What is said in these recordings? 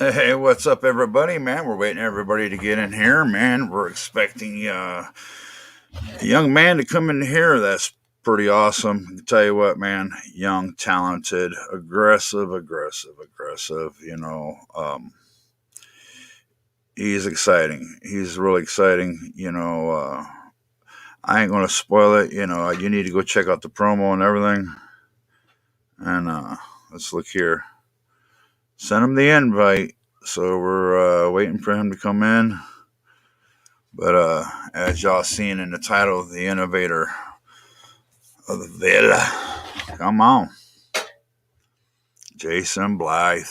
Hey, what's up, everybody, man? We're waiting everybody to get in here, man. We're expecting a young man to come in here. That's pretty awesome. I can tell you what, man. Young, talented, aggressive. He's exciting. He's really exciting. I ain't gonna spoil it. You need to go check out the promo and everything. And let's look here. Send him the invite. So we're waiting for him to come in. But as y'all seen in the title, the innovator of the villa. Come on, Jason Blythe.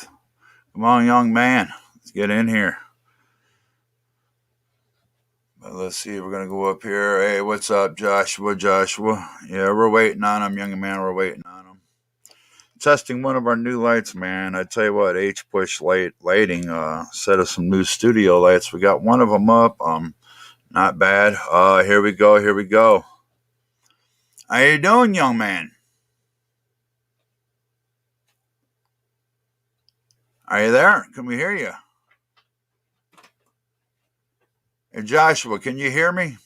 Come on, young man. Let's get in here. But let's see. We're gonna go up here. Hey, what's up, Joshua? Yeah, we're waiting on him, young man. We're waiting on him. Testing one of our new lights, man. I tell you what, H Push Lighting set us some new studio lights. We got one of them up. Not bad. Here we go. How you doing, young man? Are you there? Can we hear you? Hey, Joshua, can you hear me?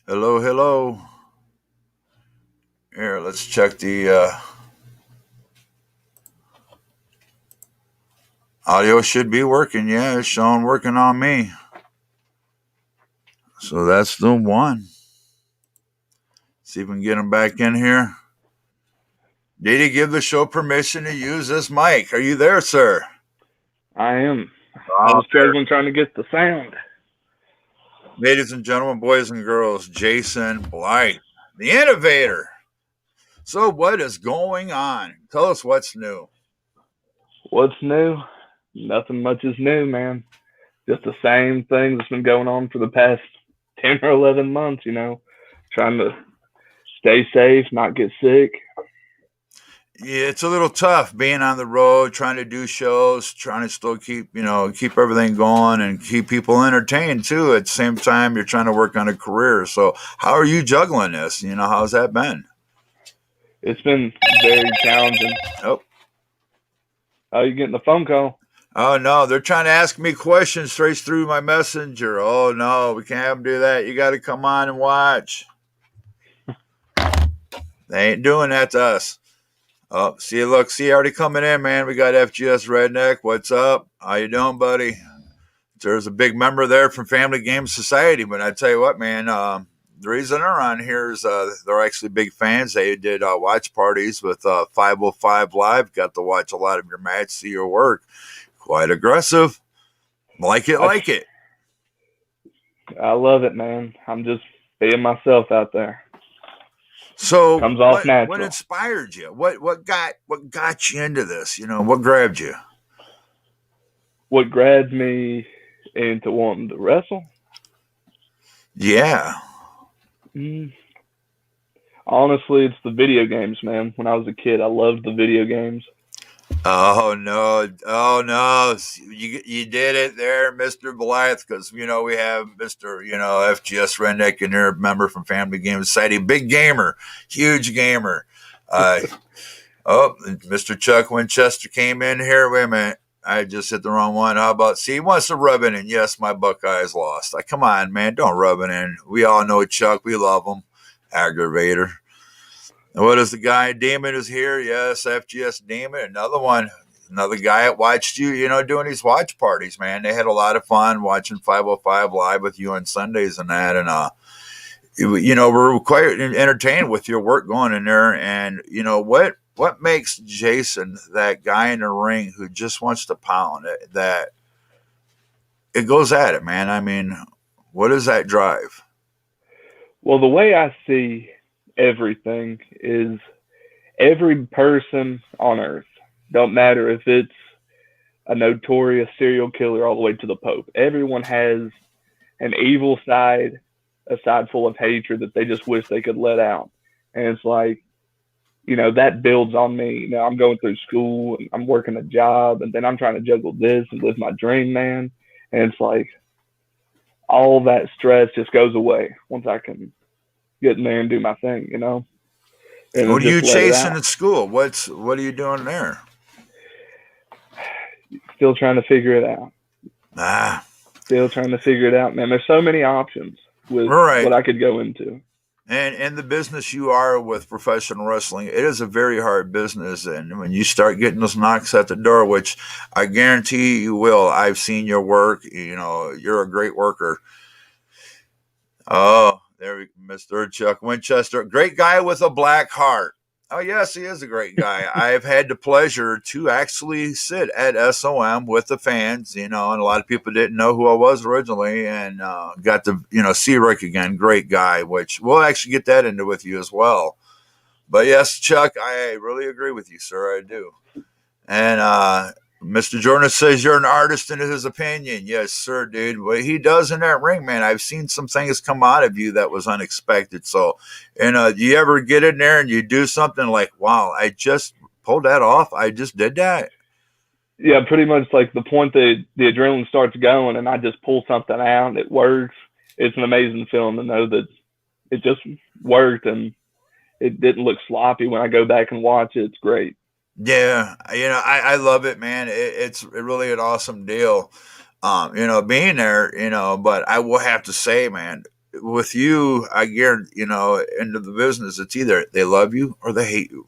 Hello. Here, let's check the audio. Should be working. Yeah, it's showing working on me. So that's the one. See if we can get him back in here. Did he give the show permission to use this mic? Are you there, sir? I am. I was struggling trying to get the sound. Ladies and gentlemen, boys and girls, Jason Blythe, the innovator. So what is going on? Tell us what's new. What's new? Nothing much is new, man. Just the same thing that's been going on for the past 10 or 11 months, trying to stay safe, not get sick. Yeah, it's a little tough being on the road, trying to do shows, trying to still keep everything going and keep people entertained too. At the same time, you're trying to work on a career. So how are you juggling this? How's that been? It's been very challenging. Oh, you getting a phone call? Oh, no, they're trying to ask me questions straight through my messenger. Oh, no, we can't have them do that. You got to come on and watch. They ain't doing that to us. Oh, see, already coming in, man. We got FGS Redneck. What's up? How you doing, buddy? There's a big member there from Family Game Society, but I tell you what, man, the reason they're on here is they're actually big fans. They did watch parties with 505 Live. Got to watch a lot of your match, see your work. Quite aggressive. Like it. I love it, man. I'm just being myself out there. So comes off natural. What inspired you? What got you into this? What grabbed you? What grabbed me into wanting to wrestle? Yeah. Honestly, it's the video games, man. When I was a kid, I loved the video games. Oh no! You did it there, Mr. Blythe, because we have Mr. FGS Redneck in there, member from Family Game Society, big gamer, huge gamer. Mr. Chuck Winchester came in here. Wait a minute, I just hit the wrong one. How about he wants to rub it in? Yes, my Buckeyes lost. Come on, man, don't rub it in. We all know Chuck. We love him. Aggravator. What is the guy? Damon is here. Yes, FGS Damon. Another guy that watched you, doing these watch parties, man. They had a lot of fun watching 505 Live with you on Sundays and that. And, we're quite entertained with your work going in there. And, what makes Jason that guy in the ring who just wants to pound it, that it goes at it, man? I mean, what is that drive? Well, the way I see everything is every person on earth, don't matter if it's a notorious serial killer all the way to the Pope, everyone has an evil side, a side full of hatred that they just wish they could let out. And it's like, that builds on me. I'm going through school and I'm working a job, and then I'm trying to juggle this and live my dream, man. And it's like all that stress just goes away once I can get in there and do my thing, And what are you chasing at school? What are you doing there? Still trying to figure it out. Ah, Still trying to figure it out, man. There's so many options with right. what I could go into. And in the business you are with professional wrestling, it is a very hard business. And when you start getting those knocks at the door, which I guarantee you will, I've seen your work. You know, you're a great worker. Oh, there we Mr. Chuck Winchester. Great guy with a black heart. Oh, yes, he is a great guy. I've had the pleasure to actually sit at SOM with the fans, you know, and a lot of people didn't know who I was originally, and got to, you know, see Rick again. Great guy, which we'll actually get that into with you as well. But yes, Chuck, I really agree with you, sir. I do. And Mr. Jordan says you're an artist in his opinion. Yes, sir, dude. What he does in that ring, man, I've seen some things come out of you that was unexpected. So, and do you ever get in there and you do something like, wow, I just pulled that off. I just did that. Yeah, pretty much like the point that the adrenaline starts going and I just pull something out, it works. It's an amazing feeling to know that it just worked and it didn't look sloppy when I go back and watch it. It's great. Yeah, you know, I love it, man. It's really an awesome deal, you know, being there, you know. But I will have to say, man, with you, I guarantee, you know, into the business, it's either they love you or they hate you.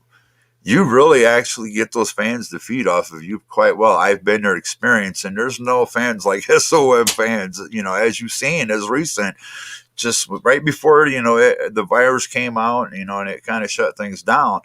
You really actually get those fans to feed off of you quite well. I've been there experience, and there's no fans like SOM fans, you know, as you've seen as recent, just right before, you know, the virus came out, you know, and it kind of shut things down.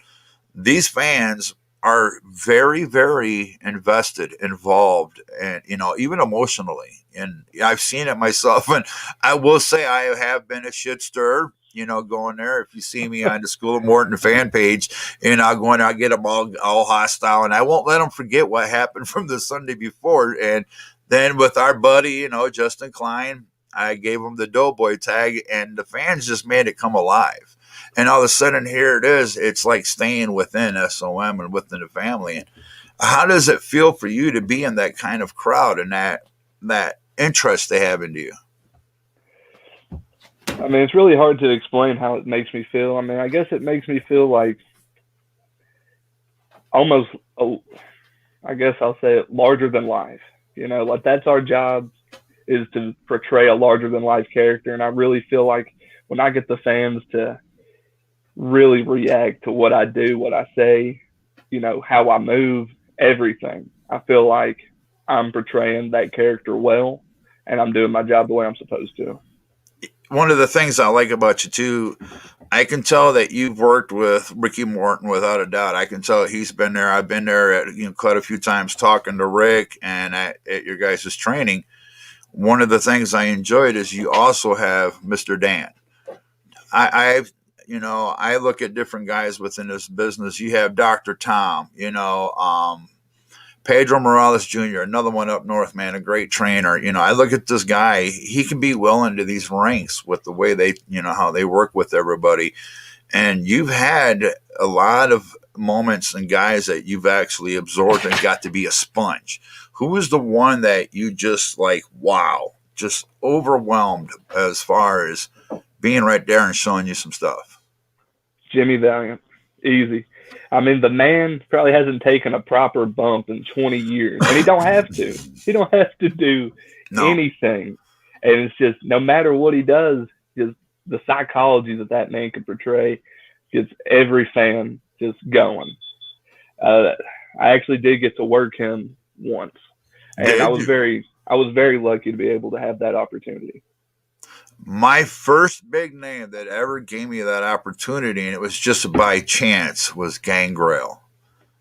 These fans are very, very invested, involved, and, you know, even emotionally. And I've seen it myself. And I will say I have been a shit stirrer, you know, going there. If you see me on the School of Morton fan page, and I'll go in, I'll get them all hostile, and I won't let them forget what happened from the Sunday before. And then with our buddy, you know, Justin Klein, I gave him the Doughboy tag, and the fans just made it come alive. And all of a sudden, here it is. It's like staying within SOM and within the family. And how does it feel for you to be in that kind of crowd and that interest they have into you? I mean, it's really hard to explain how it makes me feel. I mean, I guess it makes me feel like almost, I guess I'll say it, larger than life. You know, like that's our job, is to portray a larger than life character. And I really feel like when I get the fans to really react to what I do, what I say, you know, how I move, everything, I feel like I'm portraying that character well and I'm doing my job the way I'm supposed to. One of the things I like about you too, I can tell that you've worked with Ricky Morton without a doubt. I can tell he's been there. I've been there at, you know, quite a few times talking to Rick and at your guys' training. One of the things I enjoyed is you also have Mr. Dan. I've, you know, I look at different guys within this business. You have Dr. Tom, you know, Pedro Morales Jr., another one up north, man, a great trainer. You know, I look at this guy, he can be well into these ranks with the way they, you know, how they work with everybody. And you've had a lot of moments and guys that you've actually absorbed and got to be a sponge. Who is the one that you just like, wow, just overwhelmed as far as being right there and showing you some stuff? Jimmy Valiant, easy. I mean, the man probably hasn't taken a proper bump in 20 years, and he don't have to. He don't have to do anything. And it's just no matter what he does, just the psychology that man can portray gets every fan just going. I actually did get to work him once, and I was very lucky to be able to have that opportunity. My first big name that ever gave me that opportunity, and it was just by chance, was Gangrel.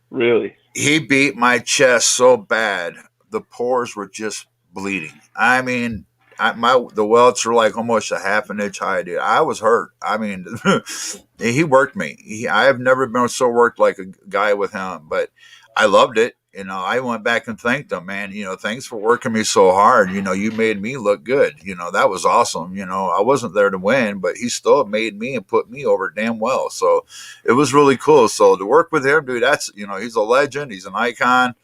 Really? He beat my chest so bad, the pores were just bleeding. I mean, the welts were like almost a half an inch high, dude. I was hurt. I mean, he worked me. I have never been so worked like a guy with him, but I loved it. You know, I went back and thanked him, man. You know, thanks for working me so hard. You know, you made me look good. You know, that was awesome. You know, I wasn't there to win, but he still made me and put me over damn well. So it was really cool. So to work with him, dude, that's, you know, he's a legend. He's an icon.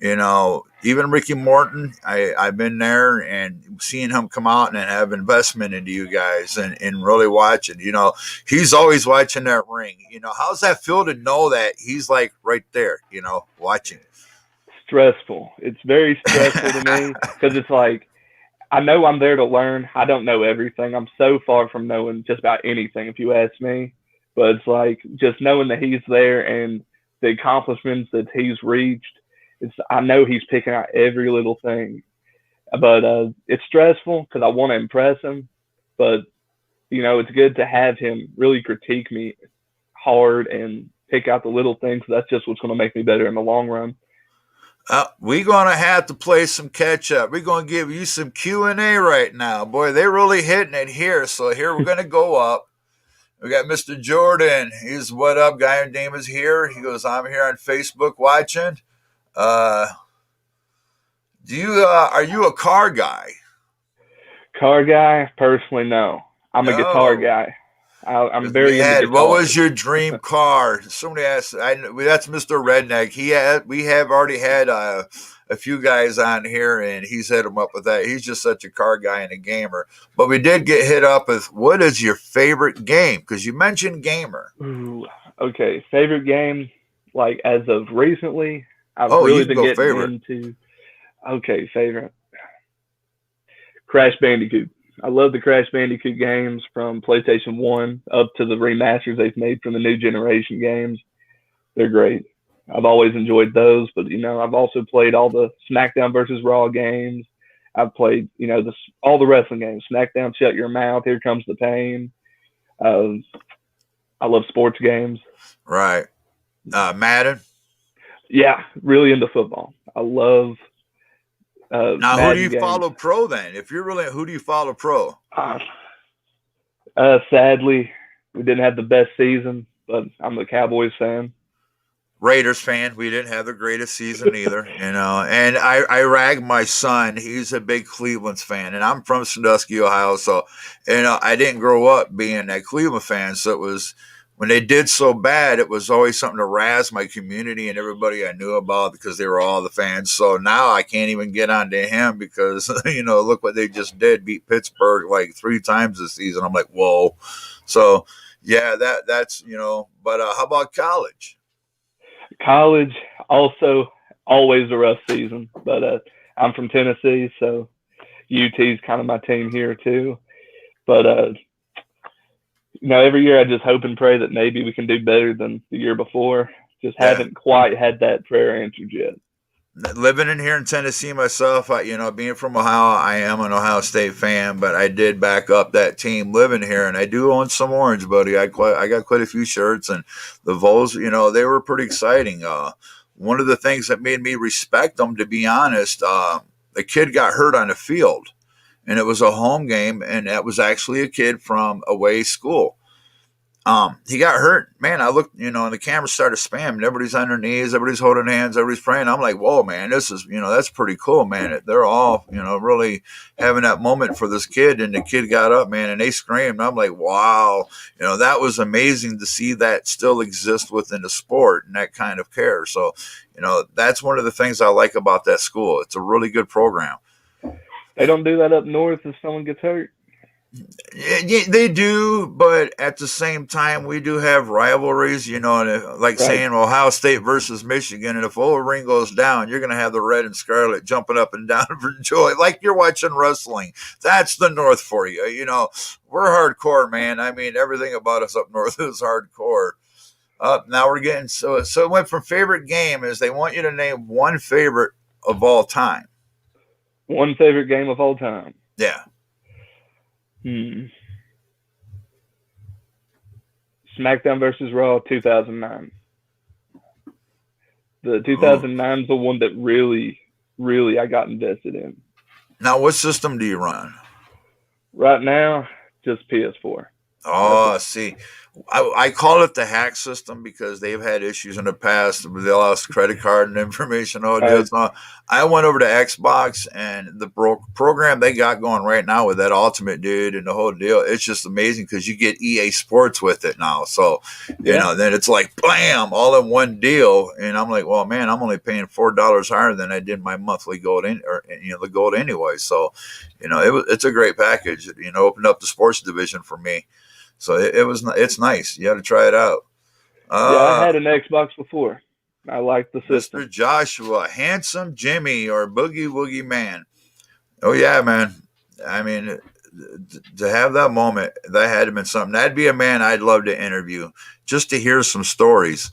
You know, even Ricky Morton, I've been there and seeing him come out and have investment into you guys and really watching, you know, he's always watching that ring. You know, how's that feel to know that he's like right there, you know, watching? stressful. It's very stressful to me because it's like I know I'm there to learn. I don't know everything. I'm so far from knowing just about anything, if you ask me. But it's like just knowing that he's there and the accomplishments that he's reached. It's I know he's picking out every little thing, but it's stressful because I want to impress him. But it's good to have him really critique me hard and pick out the little things. That's just what's going to make me better in the long run. We're going to have to play some catch up. We're going to give you some Q&A right now. Boy, they're really hitting it here. So here we're going to go up. We got Mr. Jordan. He's what up? Guy name is here. He goes, I'm here on Facebook watching. Uh, are you a car guy? Car guy, personally, no. I'm a guitar No. guy. I'm very into guitar. What was your dream car? Somebody asked. That's Mr. Redneck. We have already had a few guys on here, and he's hit him up with that. He's just such a car guy and a gamer. But we did get hit up with what is your favorite game? Because you mentioned gamer. Ooh, okay, favorite game, like as of recently, I've really been getting into. Okay, favorite. Crash Bandicoot. I love the Crash Bandicoot games from PlayStation 1 up to the remasters they've made from the new generation games. They're great. I've always enjoyed those, but I've also played all the SmackDown versus Raw games. I've played, all the wrestling games. SmackDown, Shut Your Mouth, Here Comes the Pain. I love sports games. Right. Madden? Yeah, really into football. I love now, Madden who do you games. follow pro then? If you're really, who do you follow pro? Sadly, we didn't have the best season, but I'm a Cowboys fan. Raiders fan. We didn't have the greatest season either, And I rag my son. He's a big Cleveland fan, and I'm from Sandusky, Ohio. So, I didn't grow up being a Cleveland fan. So it was when they did so bad, it was always something to razz my community and everybody I knew about because they were all the fans. So now I can't even get on to him because look what they just did, beat Pittsburgh like 3 times this season. I'm like, whoa. So yeah, that's But how about college? College, also always a rough season, but I'm from Tennessee, so UT's kind of my team here too. But every year I just hope and pray that maybe we can do better than the year before. Just haven't quite had that prayer answered yet. Living in here in Tennessee myself, being from Ohio, I am an Ohio State fan, but I did back up that team living here, and I do own some orange, buddy. I got quite a few shirts, and the Vols, they were pretty exciting. One of the things that made me respect them, to be honest, the kid got hurt on the field, and it was a home game, and that was actually a kid from away school. He got hurt, man. I looked, and the camera started spamming. Everybody's on their knees, everybody's holding hands, everybody's praying. I'm like, whoa, man, this is, that's pretty cool, man. They're all, really having that moment for this kid. And the kid got up, man, and they screamed. I'm like, wow, that was amazing to see that still exist within the sport and that kind of care. So, that's one of the things I like about that school. It's a really good program. They don't do that up north if someone gets hurt. Yeah, they do, but at the same time, we do have rivalries, like saying Ohio State versus Michigan. And if Ring goes down, you're going to have the red and scarlet jumping up and down for joy, like you're watching wrestling. That's the North for you. We're hardcore, man. I mean, everything about us up north is hardcore. Now we're getting so it went from favorite game is they want you to name one favorite of all time. One favorite game of all time. Yeah. SmackDown versus Raw 2009. The 2009 is the one that really, really I got invested in. Now, what system do you run? Right now, just PS4. Oh, see, I call it the hack system because they've had issues in the past where they lost credit card and information. So I went over to Xbox, and the program they got going right now with that Ultimate, dude, and the whole deal, it's just amazing because you get EA Sports with it now. So, then it's like, bam, all in one deal. And I'm like, well, man, I'm only paying $4 higher than I did my monthly gold, the gold anyway. So, it's a great package. Opened up the sports division for me. So it's nice. You got to try it out. I had an Xbox before. I like the system. Mr. Joshua, Handsome Jimmy, or Boogie Woogie Man. Oh yeah, man. I mean, to have that moment, that had to been something. That'd be a man I'd love to interview, just to hear some stories.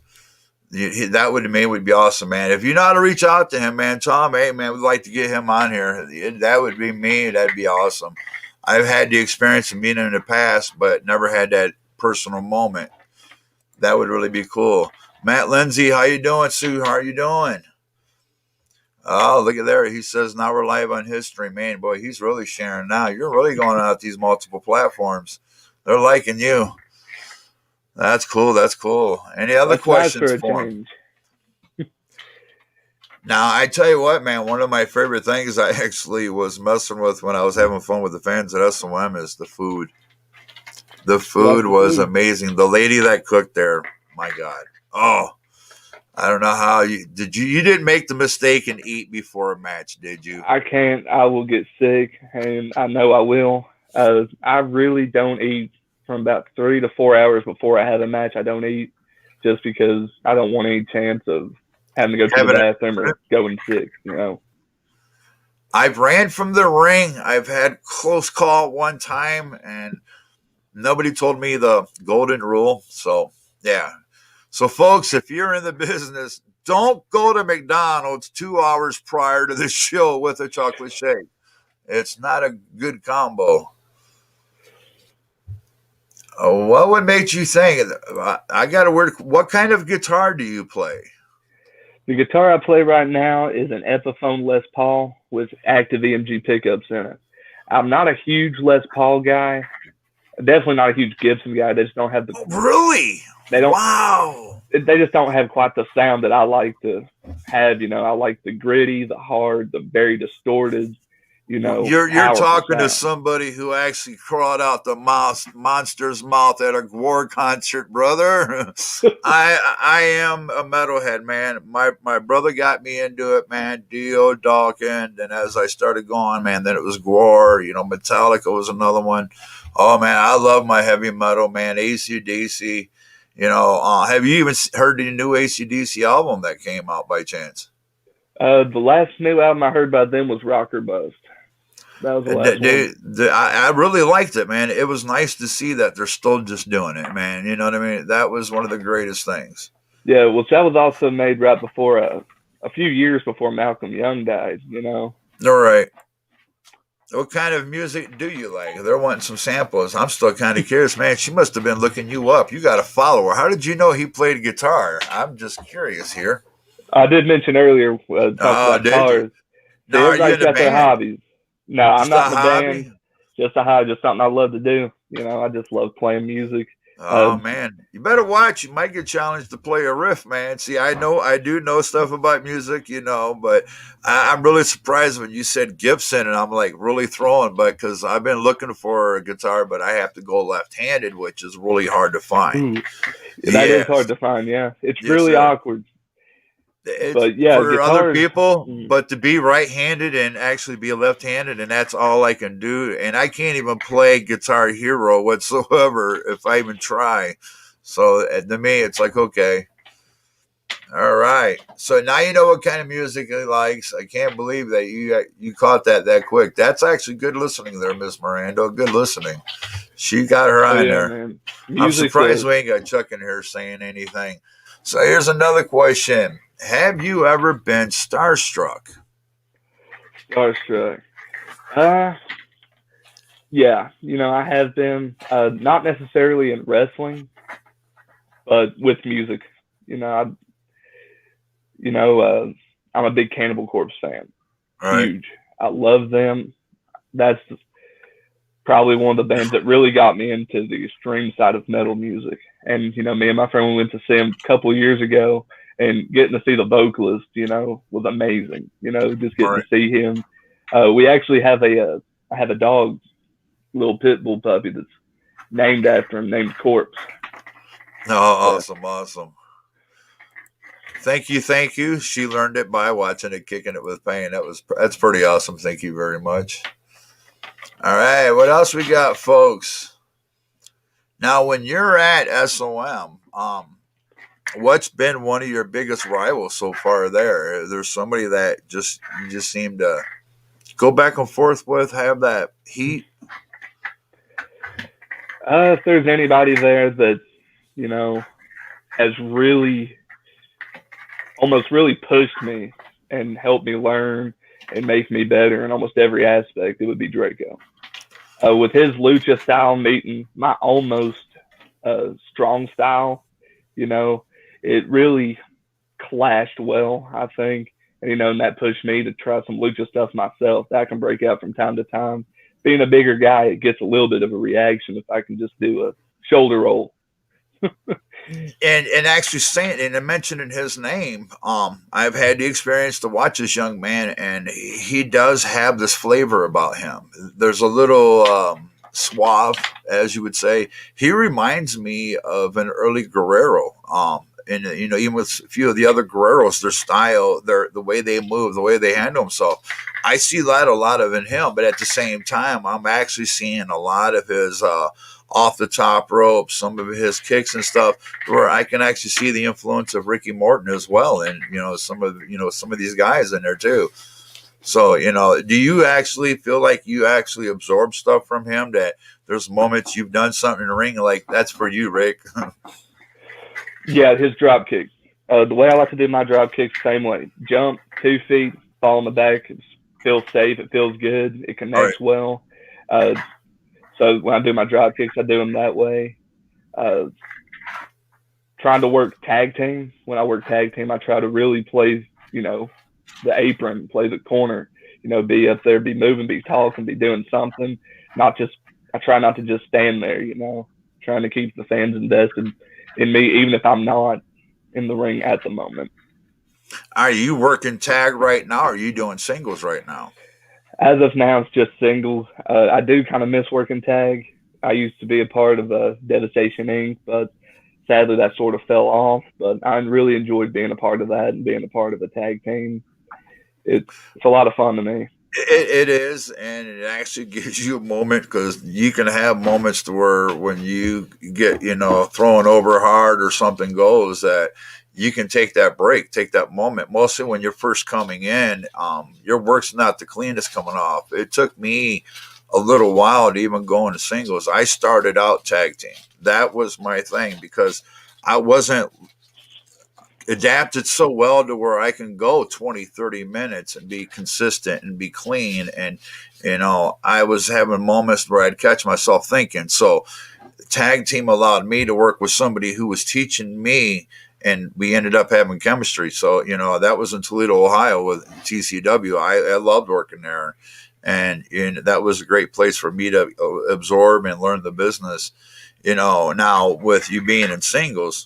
That would, to me, would be awesome, man. If you know how to reach out to him, man, tell him, hey, man, we'd like to get him on here. That would be me. That'd be awesome. I've had the experience of meeting him in the past, but never had that personal moment. That would really be cool. Matt Lindsay, how you doing, Sue? How are you doing? Oh, look at there. He says now we're live on his stream. Man, boy, he's really sharing now. You're really going out these multiple platforms. They're liking you. That's cool. That's cool. Any other questions for him? Now, I tell you what, man, one of my favorite things I actually was messing with when I was having fun with the fans at SOM is the food. The food was amazing. The lady that cooked there, my God. Oh, I don't know how you didn't make the mistake and eat before a match, did you? I can't. I will get sick, and I know I will. I really don't eat from about 3 to 4 hours before I have a match. I don't eat just because I don't want any chance of having to go to the bathroom or going sick, you know. I've ran from the ring. I've had close call one time, and nobody told me the golden rule. So, yeah. So, folks, if you're in the business, don't go to McDonald's 2 hours prior to the show with a chocolate shake. It's not a good combo. What would make you think? I got to work. What kind of guitar do you play? The guitar I play right now is an Epiphone Les Paul with active EMG pickups in it. I'm not a huge Les Paul guy. Definitely not a huge Gibson guy. They just don't have the. Oh, really? They don't. Wow. They just don't have quite the sound that I like to have. You know, I like the gritty, the hard, the very distorted. You know, you're talking to somebody who actually crawled out the monster's mouth at a war concert, brother. I am a metalhead, man. My brother got me into it, man. Dio, Dawkins, and as I started going, man, then it was Gore. You know, Metallica was another one. Oh man, I love my heavy metal, man. AC/DC. You know, have you even heard the new AC/DC album that came out by chance? The last new album I heard by them was Rock or Bust. That was the last one. I really liked it, man. It was nice to see that they're still just doing it, man. You know what I mean? That was one of the greatest things. Yeah, well, that was also made right before a few years before Malcolm Young died, you know? All right. What kind of music do you like? They're wanting some samples. I'm still kind of curious, man. She must have been looking you up. You got a follower. How did you know he played guitar? I'm just curious here. I did mention earlier, talking about guitars. No, everybody's got their hobbies. No, just I'm not in the hobby? band. Just a hobby, just something I love to do. You know, I just love playing music. Oh man, you better watch. You might get challenged to play a riff, man. See, I do know stuff about music, you know, but I'm really surprised when you said Gibson, and I'm like really throwing, but because I've been looking for a guitar, but I have to go left-handed, which is really hard to find. That is hard to find. Yeah, it's really awkward. But yeah, for other people, but to be right-handed and actually be left-handed, and that's all I can do. And I can't even play Guitar Hero whatsoever if I even try. So to me, it's like, okay, all right. So now you know what kind of music he likes. I can't believe that you caught that quick. That's actually good listening there, Miss Miranda. Good listening. She got her on there. Man. I'm surprised we ain't got Chuck in here saying anything. So here's another question. Have you ever been starstruck? Starstruck. Yeah, you know, I have been, not necessarily in wrestling, but with music. You know, I'm a big Cannibal Corpse fan. Right. Huge. I love them. That's probably one of the bands that really got me into the extreme side of metal music. And, you know, me and my friend, we went to see him a couple of years ago. And getting to see the vocalist, you know, was amazing. You know, just getting to see him. We actually have I have a dog, little pit bull puppy that's named after him, named Corpse. Oh, awesome. Thank you. She learned it by watching it, Kicking It With Pain. That's pretty awesome. Thank you very much. All right, what else we got, folks? Now, when you're at SOM, What's been one of your biggest rivals so far there? There's somebody that you just seem to go back and forth with, have that heat. If there's anybody there that, you know, has really, almost really pushed me and helped me learn and make me better in almost every aspect, it would be Draco. With his lucha style meeting my almost strong style, you know, it really clashed well, I think. And, and that pushed me to try some lucha stuff myself that I can break out from time to time. Being a bigger guy, it gets a little bit of a reaction if I can just do a shoulder roll. And actually saying and mentioning his name, I've had the experience to watch this young man, and he does have this flavor about him. There's a little suave, as you would say. He reminds me of an early Guerrero. And even with a few of the other Guerreros, their style, the way they move, the way they handle themselves, I see that a lot of in him. But at the same time, I'm actually seeing a lot of his off the top rope, some of his kicks and stuff, where I can actually see the influence of Ricky Morton as well, and some of these guys in there too. So do you actually feel like you actually absorb stuff from him? That there's moments you've done something in the ring like that's for you, Rick. Yeah, his drop kick. The way I like to do my drop kicks, same way. Jump, 2 feet, fall on the back. It feels safe. It feels good. It connects well. So when I do my drop kicks, I do them that way. Trying to work tag team. When I work tag team, I try to really play, the apron, play the corner, be up there, be moving, be talking, be doing something. I try not to just stand there, trying to keep the fans invested in me, even if I'm not in the ring at the moment. Are you working tag right now, or are you doing singles right now? As of now, it's just singles. I do kind of miss working tag. I used to be a part of Devastation Inc., but sadly that sort of fell off. But I really enjoyed being a part of that and being a part of the tag team. It's a lot of fun to me. It is, and it actually gives you a moment, because you can have moments to where when you get thrown over hard or something goes, that you can take that break, take that moment. Mostly when you're first coming in, your work's not the cleanest coming off. It took me a little while to even go into singles. I started out tag team. That was my thing, because I wasn't adapted so well to where I can go 20, 30 minutes and be consistent and be clean. And, I was having moments where I'd catch myself thinking. So the tag team allowed me to work with somebody who was teaching me, and we ended up having chemistry. So, that was in Toledo, Ohio with TCW. I loved working there. And that was a great place for me to absorb and learn the business. Now with you being in singles,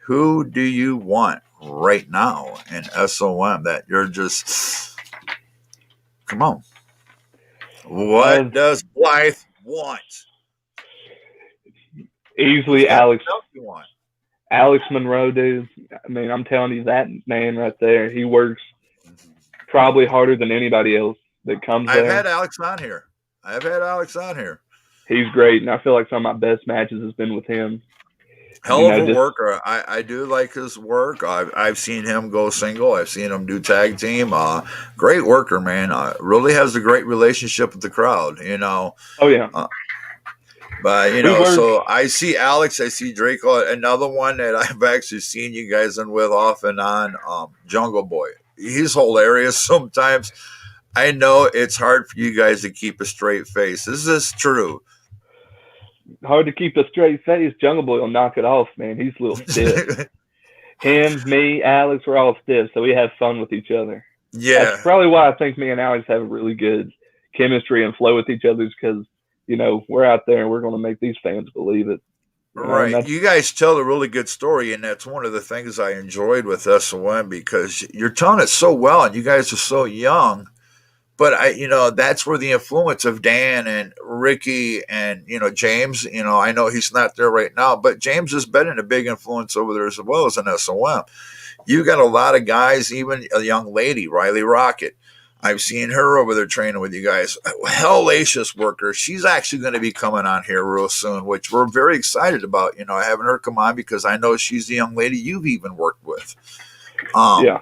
who do you want right now in SOM that you're just, come on? What does Blythe want? Easily Alex. You want? Alex Monroe, dude. I mean, I'm telling you, that man right there, he works probably harder than anybody else that comes there. I've had Alex on here. He's great, and I feel like some of my best matches has been with him. Hell of a worker. I do like his work. I've seen him go single. I've seen him do tag team. Great worker, man. Really has a great relationship with the crowd. Oh yeah. But so I see Alex. I see Draco. Another one that I've actually seen you guys in with off and on. Jungle Boy. He's hilarious sometimes. I know it's hard for you guys to keep a straight face. Is this true? Hard to keep a straight face. Jungle Boy will knock it off, man. He's a little stiff. Him, me, Alex, we're all stiff, so we have fun with each other. Yeah. That's probably why I think me and Alex have a really good chemistry and flow with each other, because, we're out there and we're going to make these fans believe it. Right. You guys tell a really good story, and that's one of the things I enjoyed with SOM, because you're telling it so well, and you guys are so young. But that's where the influence of Dan and Ricky and, James, I know he's not there right now, but James has been a big influence over there as well as an SOM. You got a lot of guys, even a young lady, Riley Rocket, I've seen her over there training with you guys. Hellacious worker. She's actually going to be coming on here real soon, which we're very excited about. Having her come on because I know she's the young lady you've even worked with. Yeah.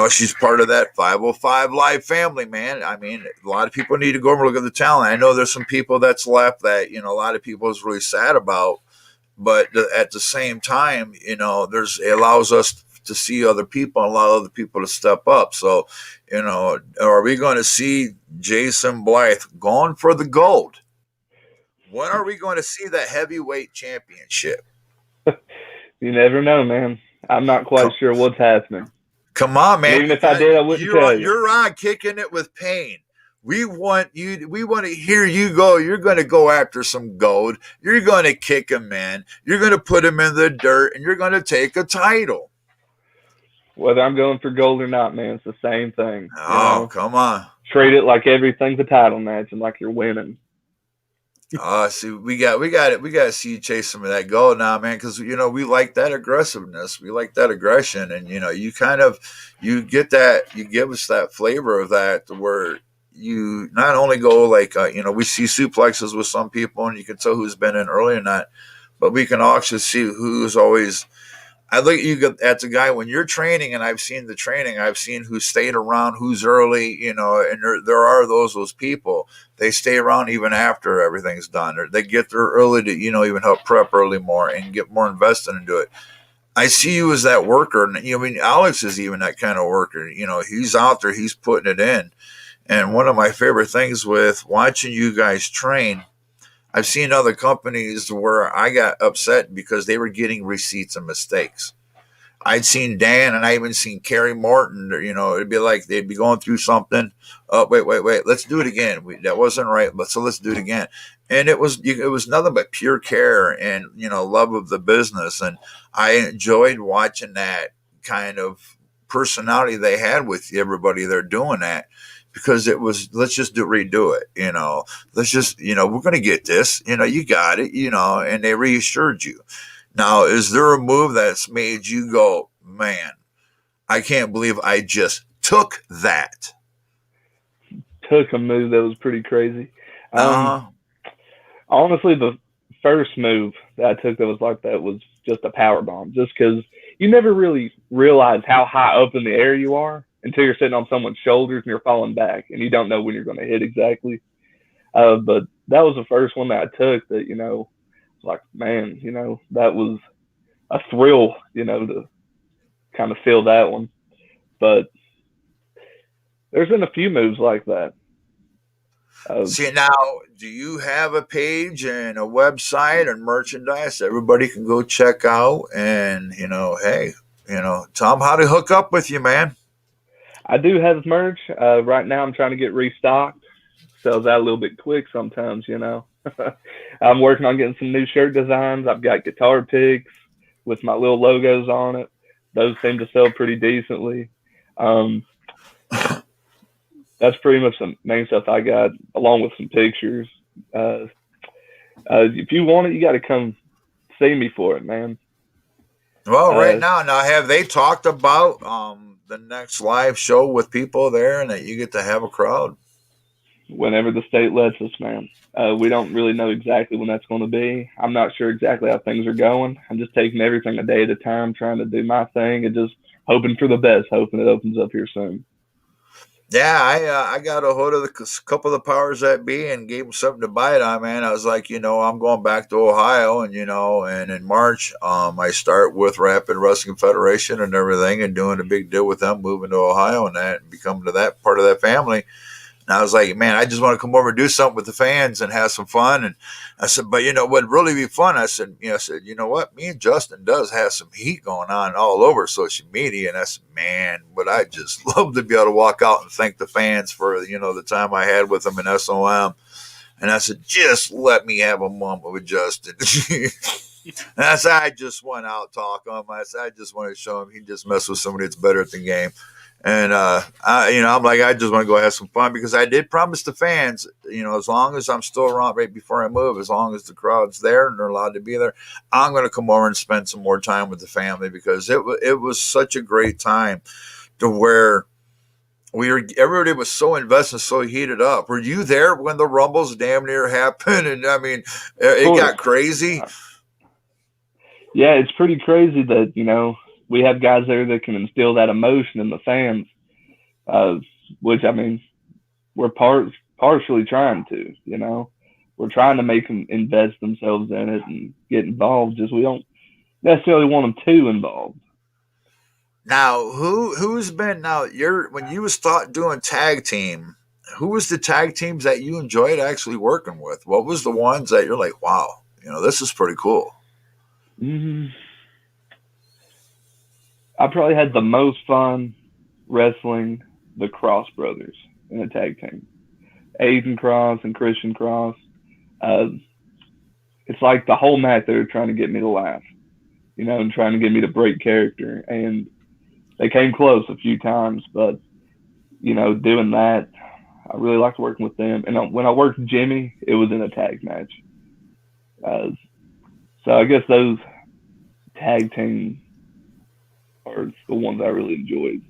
She's part of that 505 Live family, man. I mean, a lot of people need to go over and look at the talent. I know there's some people that's left that, a lot of people is really sad about. But at the same time, it allows us to see other people and allow other people to step up. So, are we going to see Jason Blythe going for the gold? When are we going to see that heavyweight championship? You never know, man. I'm not quite sure what's happening. Come on, man. And even if I did, I wouldn't tell you. You're on kicking it with pain. We want you. We want to hear you go. You're going to go after some gold. You're going to kick him in. You're going to put him in the dirt, and you're going to take a title. Whether I'm going for gold or not, man, it's the same thing. Oh, come on. Treat it like everything's a title match and like you're winning. See, we got to see you chase some of that gold now, man, because we like that aggressiveness, we like that aggression, and you get that, you give us that flavor of that, where you not only go like we see suplexes with some people, and you can tell who's been in early and not, but we can actually see who's always. I look at you as a guy when you're training, and I've seen the training. I've seen who stayed around, who's early, and there are those people. They stay around even after everything's done. Or they get there early to, even help prep early more and get more invested into it. I see you as that worker. And, Alex is even that kind of worker. He's out there, he's putting it in. And one of my favorite things with watching you guys train, I've seen other companies where I got upset because they were getting receipts and mistakes. I'd seen Dan, and I even seen Kerry Morton. It'd be like they'd be going through something. Oh, wait, let's do it again. That wasn't right, so let's do it again. And it was nothing but pure care and love of the business. And I enjoyed watching that kind of personality they had with everybody there doing that. Because it was, let's just redo it, let's just, we're going to get this, you got it, and they reassured you. Now, is there a move that's made you go, man, I can't believe I just took that? Took a move that was pretty crazy. Honestly, the first move that I took that was like that was just a power bomb, just because you never really realize how high up in the air you are until you're sitting on someone's shoulders and you're falling back and you don't know when you're going to hit exactly. But that was the first one that I took that, like, man, that was a thrill, to kind of feel that one. But there's been a few moves like that. See, now, do you have a page and a website and merchandise everybody can go check out? And, hey, tell them how to hook up with you, man. I do have merch. Right now I'm trying to get restocked. Sells out a little bit quick sometimes, I'm working on getting some new shirt designs. I've got guitar picks with my little logos on it. Those seem to sell pretty decently. That's pretty much the main stuff I got, along with some pictures. If you want it, you got to come see me for it, man. Well, right now, have they talked about the next live show with people there and that you get to have a crowd? Whenever the state lets us, man. We don't really know exactly when that's going to be. I'm not sure exactly how things are going. I'm just taking everything a day at a time, trying to do my thing and just hoping for the best, hoping it opens up here soon. Yeah, I got a hold of a couple of the powers that be and gave them something to bite on, man. I was like, I'm going back to Ohio, and and in March, I start with Rapid Wrestling Federation and everything, and doing a big deal with them, moving to Ohio and that, and becoming to that part of that family. And I was like, man, I just want to come over and do something with the fans and have some fun. And I said, but what'd really be fun? I said, you know what? Me and Justin does have some heat going on all over social media. And I said, man, would I just love to be able to walk out and thank the fans for, the time I had with them in SOM. And I said, just let me have a moment with Justin. And I said, I just went out talking to him. I said, I just want to show him he just messed with somebody that's better at the game. And, I'm like, I just want to go have some fun because I did promise the fans, as long as I'm still around right before I move, as long as the crowd's there and they're allowed to be there, I'm going to come over and spend some more time with the family because it was such a great time to where everybody was so invested, so heated up. Were you there when the Rumbles damn near happened? And I mean, Of it course. got crazy. Yeah, it's pretty crazy that, we have guys there that can instill that emotion in the fans, which, I mean, we're partially trying to, we're trying to make them invest themselves in it and get involved. Just we don't necessarily want them too involved. Now, who's been when you was doing tag team? Who was the tag teams that you enjoyed actually working with? What was the ones that you're like, wow, this is pretty cool? Mm-hmm. I probably had the most fun wrestling the Cross brothers in a tag team. Aiden Cross and Christian Cross. It's like the whole match they were trying to get me to laugh, and trying to get me to break character. And they came close a few times, but doing that, I really liked working with them. And when I worked Jimmy, it was in a tag match. So I guess those tag teams are the ones I really enjoyed.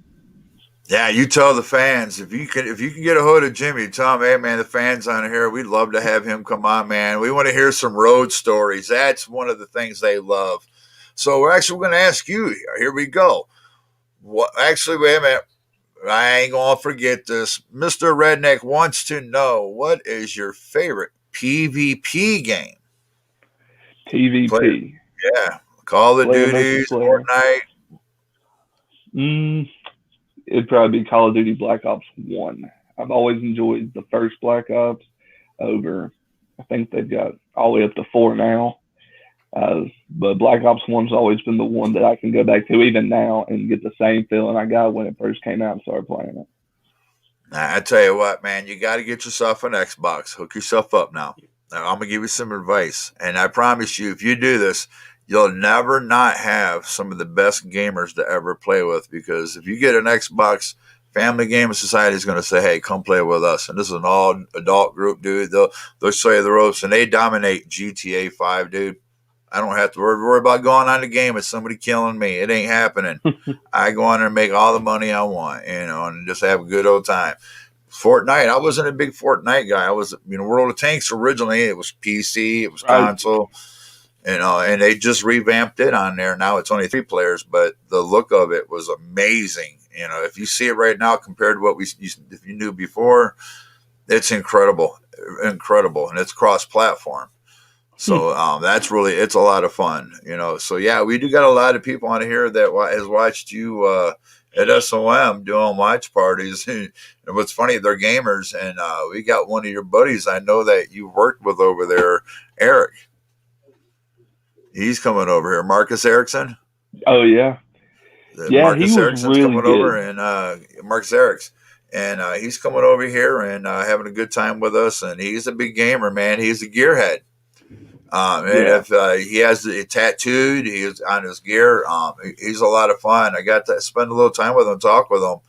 Yeah, you tell the fans if you can get a hold of Jimmy, tell him, hey man, the fans on here, we'd love to have him come on, man. We want to hear some road stories. That's one of the things they love. So we're going to ask you. Here we go. What? Actually, wait a minute. I ain't gonna forget this. Mr. Redneck wants to know, what is your favorite PvP game? PvP. Yeah, Call of Player Duty, versus player. Fortnite. It'd probably be Call of Duty Black Ops 1. I've always enjoyed the first Black Ops over, I think they've got all the way up to 4 now. But Black Ops 1's always been the one that I can go back to even now and get the same feeling I got when it first came out and started playing it. I tell you what, man, you got to get yourself an Xbox. Hook yourself up now. I'm going to give you some advice. And I promise you, if you do this, you'll never not have some of the best gamers to ever play with. Because if you get an Xbox, Family Gaming Society is going to say, hey, come play with us. And this is an all adult group, dude. They'll show you the ropes, and they dominate GTA 5, dude. I don't have to worry about going on the game with somebody killing me. It ain't happening. I go on there and make all the money I want, and just have a good old time. Fortnite, I wasn't a big Fortnite guy. I was, World of Tanks originally. It was PC, it was console, and they just revamped it on there. Now it's only 3 players, but the look of it was amazing. If you see it right now compared to what if you knew before, it's incredible, and it's cross-platform. So that's it's a lot of fun, So yeah, we do got a lot of people on here that has watched you at SOM doing watch parties. And what's funny, they're gamers, and we got one of your buddies I know that you worked with over there, Eric. He's coming over here, Marcus Erickson. Oh yeah, Marcus Erickson's really coming good. over, and Marcus Erics. And he's coming over here and having a good time with us. And he's a big gamer, man. He's a gearhead. And if he has it tattooed, he's on his gear. He's a lot of fun. I got to spend a little time with him, talk with him,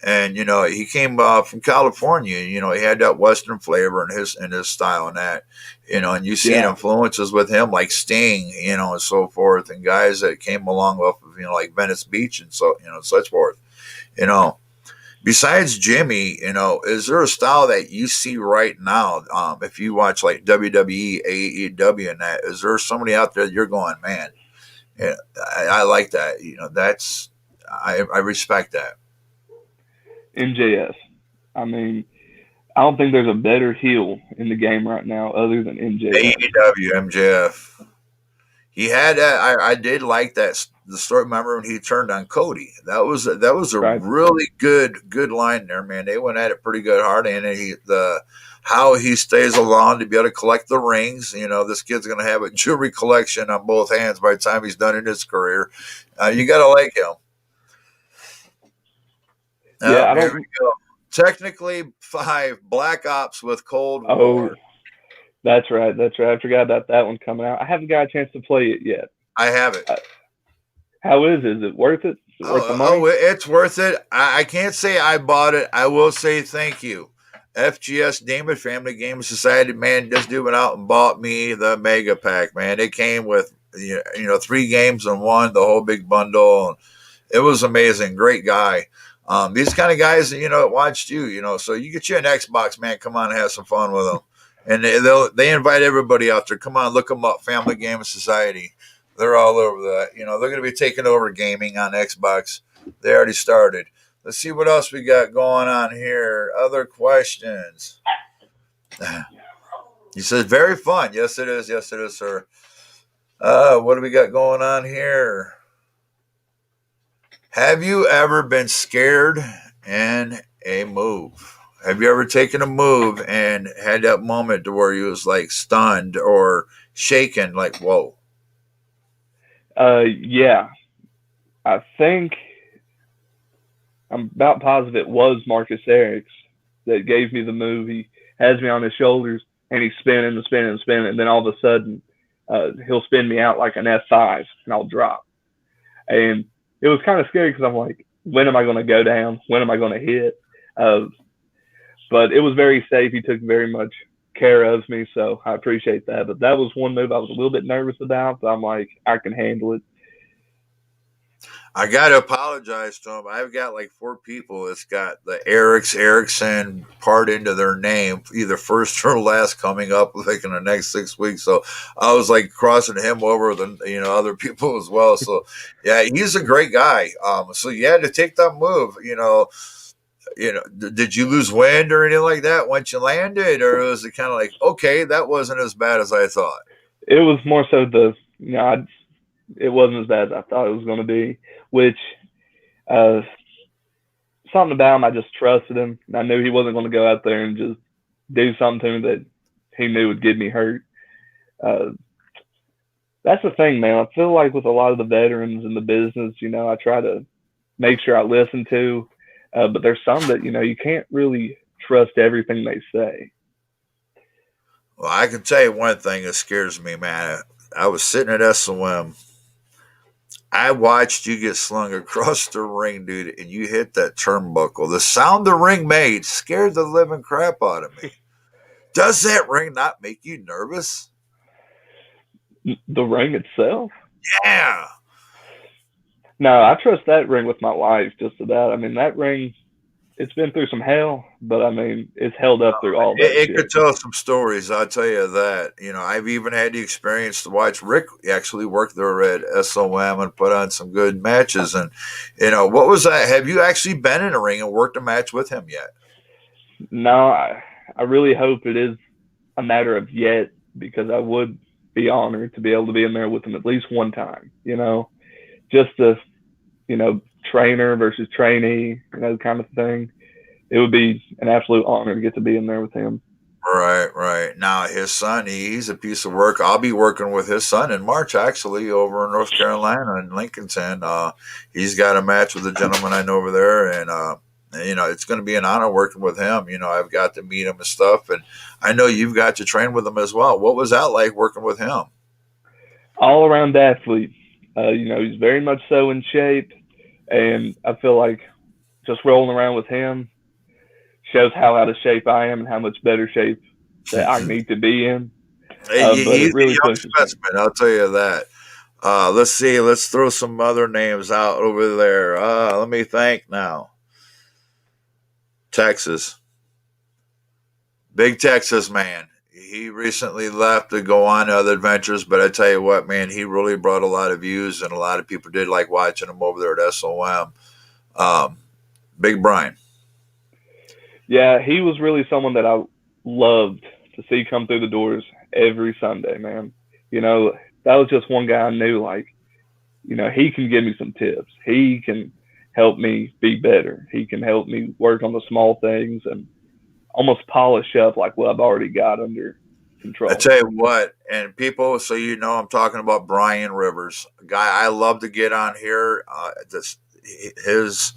and he came from California. He had that Western flavor in his style and that, and you see influences with him like Sting, and so forth, and guys that came along off of like Venice Beach and so such forth, Besides Jimmy, is there a style that you see right now? If you watch like WWE, AEW, and that, is there somebody out there that you're going, man, I like that. I respect that. MJF. I mean, I don't think there's a better heel in the game right now other than MJF. AEW, MJF. He had that. I did like that. The story. Remember when he turned on Cody? That was a really good line there, man. They went at it pretty good hard, and how he stays along to be able to collect the rings. This kid's going to have a jewelry collection on both hands by the time he's done in his career. You got to like him. Yeah, here we go. Technically 5 Black Ops with Cold War. That's right. I forgot about that one coming out. I haven't got a chance to play it yet. I have it. How is it? Is it worth it? Is it worth the money? It's worth it. I can't say I bought it. I will say thank you. FGS Damon Family Game Society, man, this dude went out and bought me the mega pack, man. It came with 3 games in one, the whole big bundle. It was amazing. Great guy. These kind of guys, watched you, so you get you an Xbox, man. Come on and have some fun with them. And they invite everybody out there. Come on, look them up. Family Game Society. They're all over that. They're going to be taking over gaming on Xbox. They already started. Let's see what else we got going on here. Other questions. He says, very fun. Yes, it is. Yes, it is, sir. What do we got going on here? Have you ever been scared in a move? Have you ever taken a move and had that moment to where you was like stunned or shaken, like, whoa? Yeah, I think I'm about positive it was Marcus Erics that gave me the move. He has me on his shoulders and he's spinning and spinning and spinning, and then all of a sudden he'll spin me out like an F5 and I'll drop. And it was kind of scary because I'm like, when am I going to go down? When am I going to hit? But it was very safe. He took very much care of me, so I appreciate that. But that was one move I was a little bit nervous about, but I'm like, I can handle it. I got to apologize to him. I've got like 4 people that's got the Erickson part into their name, either first or last, coming up like in the next 6 weeks. So I was like crossing him over with other people as well. So yeah, he's a great guy. So you had to take that move. Did you lose wind or anything like that once you landed, or was it kind of like, okay, that wasn't as bad as I thought? It was more so it wasn't as bad as I thought it was going to be, which uh, something about him, I just trusted him. I knew he wasn't going to go out there and just do something to me that he knew would get me hurt. Uh, that's the thing, man. I feel like with a lot of the veterans in the business, I try to make sure I listen to, but there's some that, you can't really trust everything they say. Well, I can tell you one thing that scares me, man. I was sitting at SOM. I watched you get slung across the ring, dude, and you hit that turnbuckle. The sound the ring made scared the living crap out of me. Does that ring not make you nervous? The ring itself? Yeah. No, I trust that ring with my life just about. I mean, that ring, it's been through some hell, but I mean, it's held up through all that It shit. could tell some stories, I'll tell you that. I've even had the experience to watch Rick actually work there at SOM and put on some good matches. And, what was that? Have you actually been in a ring and worked a match with him yet? No, I really hope it is a matter of yet, because I would be honored to be able to be in there with him at least one time, just a, trainer versus trainee, kind of thing. It would be an absolute honor to get to be in there with him. Right. Now, his son, he's a piece of work. I'll be working with his son in March, actually, over in North Carolina in Lincolnton. He's got a match with a gentleman I know over there, and it's going to be an honor working with him. I've got to meet him and stuff, and I know you've got to train with him as well. What was that like working with him? All around athlete. He's very much so in shape, and I feel like just rolling around with him shows how out of shape I am and how much better shape that I need to be in. But He's it really a young pushes me. specimen, I'll tell you that. Let's see. Let's throw some other names out over there. Let me think now. Texas. Big Texas man. He recently left to go on other adventures, but I tell you what, man, he really brought a lot of views, and a lot of people did like watching him over there at SOM. Big Brian. Yeah, he was really someone that I loved to see come through the doors every Sunday, man. That was just one guy I knew, like, he can give me some tips. He can help me be better. He can help me work on the small things and almost polish up like what I've already got under control. I tell you what, and people, so I'm talking about Brian Rivers, a guy I love to get on here. His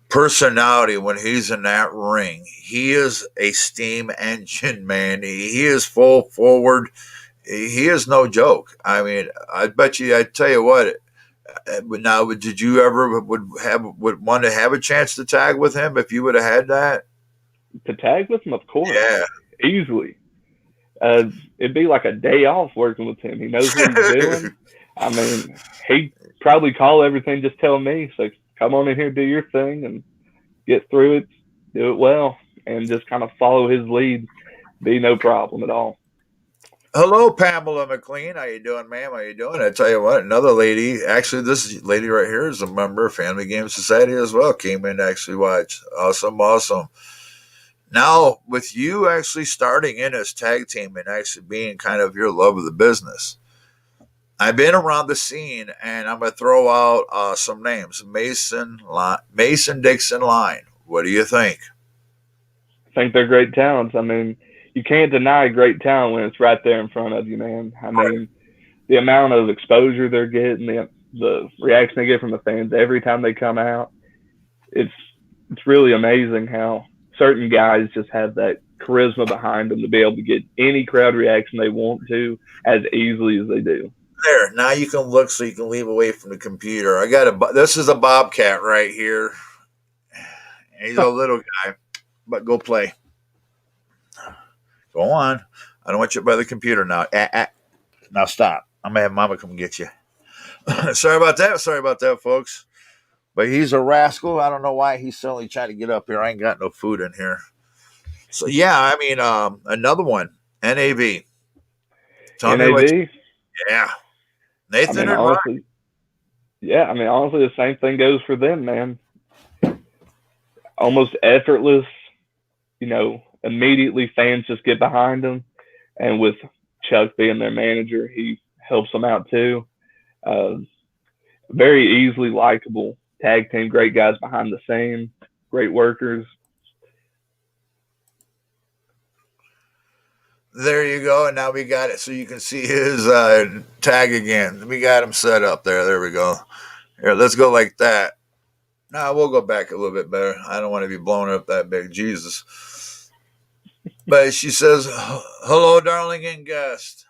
personality when he's in that ring, he is a steam engine, man. He is full forward. He is no joke. I mean, I bet you. I tell you what. Now, did you ever would want to have a chance to tag with him if you would have had that? To tag with him, of course, Yeah, easily. It'd be like a day off working with him. He knows what he's doing. I mean, he'd probably call everything, just tell me. So come on in here, do your thing, and get through it, do it well, and just kind of follow his lead. Be no problem at all. Hello, Pamela McLean. How you doing, ma'am? How you doing? I tell you what, another lady. Actually, this lady right here is a member of Family Game Society as well. Came in to actually watch. Awesome, awesome. Now, with you actually starting in as tag team and actually being kind of your love of the business, I've been around the scene, and I'm gonna throw out some names: Mason Dixon Line. What do you think? I think they're great talents. I mean, you can't deny great talent when it's right there in front of you, man. I mean, the amount of exposure they're getting, the reaction they get from the fans every time they come out, it's it's really amazing how certain guys just have that charisma behind them to be able to get any crowd reaction they want to as easily as they do. There, now you can look so you can leave away from the computer. I got this is a bobcat right here. He's a little guy, but go play. Go on. I don't want you by the computer now. Now stop. I'm gonna have Mama come get you. Sorry about that. Sorry about that, folks. But he's a rascal. I don't know why he's suddenly trying to get up here. I ain't got no food in here. So yeah, I mean, another one. NAV. Tell me what. NAV, Yeah, I Nathan mean, and Ryan. honestly, yeah, I mean, honestly, the same thing goes for them, man. Almost effortless, immediately fans just get behind them. And with Chuck being their manager, he helps them out too. Uh, Very easily likable tag team, great guys behind the scenes, great workers. There you go. And now we got it, so you can see his tag again. We got him set up there. There we go. Here, let's go like that. Now we'll go back a little bit better. I don't want to be blown up that big. Jesus. But she says, "Hello, darling and guest.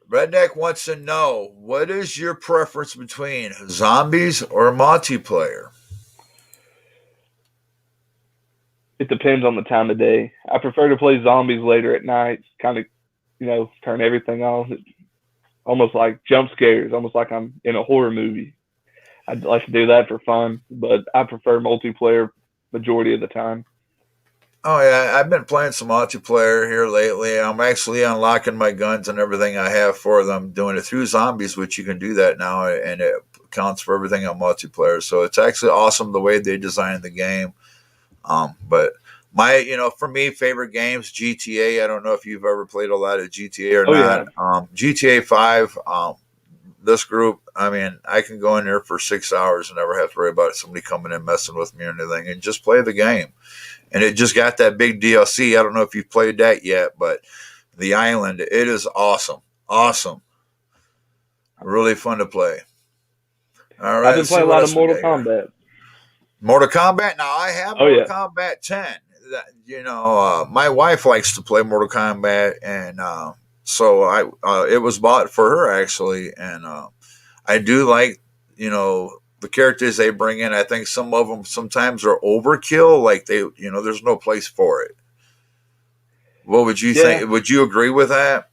Redneck wants to know, what is your preference between zombies or multiplayer?" It depends on the time of day. I prefer to play zombies later at night, kind of, turn everything off. It's almost like jump scares, almost like I'm in a horror movie. I'd like to do that for fun, but I prefer multiplayer majority of the time. Oh yeah, I've been playing some multiplayer here lately. I'm actually unlocking my guns and everything I have for them, doing it through zombies, which you can do that now, and it counts for everything on multiplayer. So it's actually awesome the way they designed the game. But for me, favorite games, GTA. I don't know if you've ever played a lot of GTA or Oh not. yeah, GTA 5, this group, I mean, I can go in there for 6 hours and never have to worry about somebody coming in messing with me or anything and just play the game. And it just got that big DLC. I don't know if you've played that yet, but the island, it is awesome. Awesome. Really fun to play. All I've right, been let's see playing a what lot of else we Mortal got here. Kombat. Mortal Kombat. Now I have Oh Mortal yeah, Kombat 10. My wife likes to play Mortal Kombat, and so it was bought for her actually, and I do like the characters they bring in. I think some of them sometimes are overkill. Like there's no place for it. What would you yeah, think? Would you agree with that?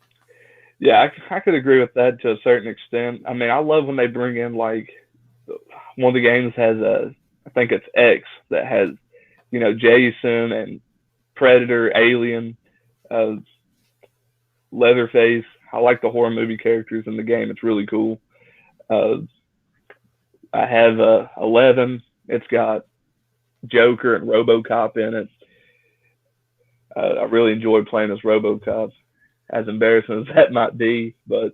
yeah. I could agree with that to a certain extent. I mean, I love when they bring in like one of the games has I think it's X that has Jason and Predator, Alien, uh, Leatherface. I like the horror movie characters in the game. It's really cool. Uh, I have 11. It's got Joker and RoboCop in it. I really enjoy playing as RoboCop, as embarrassing as that might be, but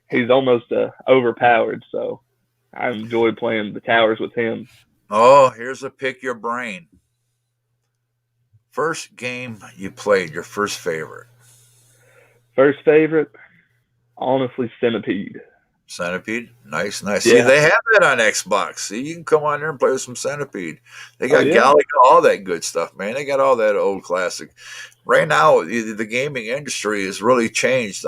he's almost overpowered. So I enjoy playing the towers with him. Oh, here's a pick your brain. First game you played, your first favorite. First favorite, honestly, Centipede. Centipede, nice, nice. See, Yeah. they have that on Xbox. See, you can come on there and play with some Centipede. They Oh got yeah. Galaga, all that good stuff, man. They got all that old classic. Right now, the gaming industry has really changed.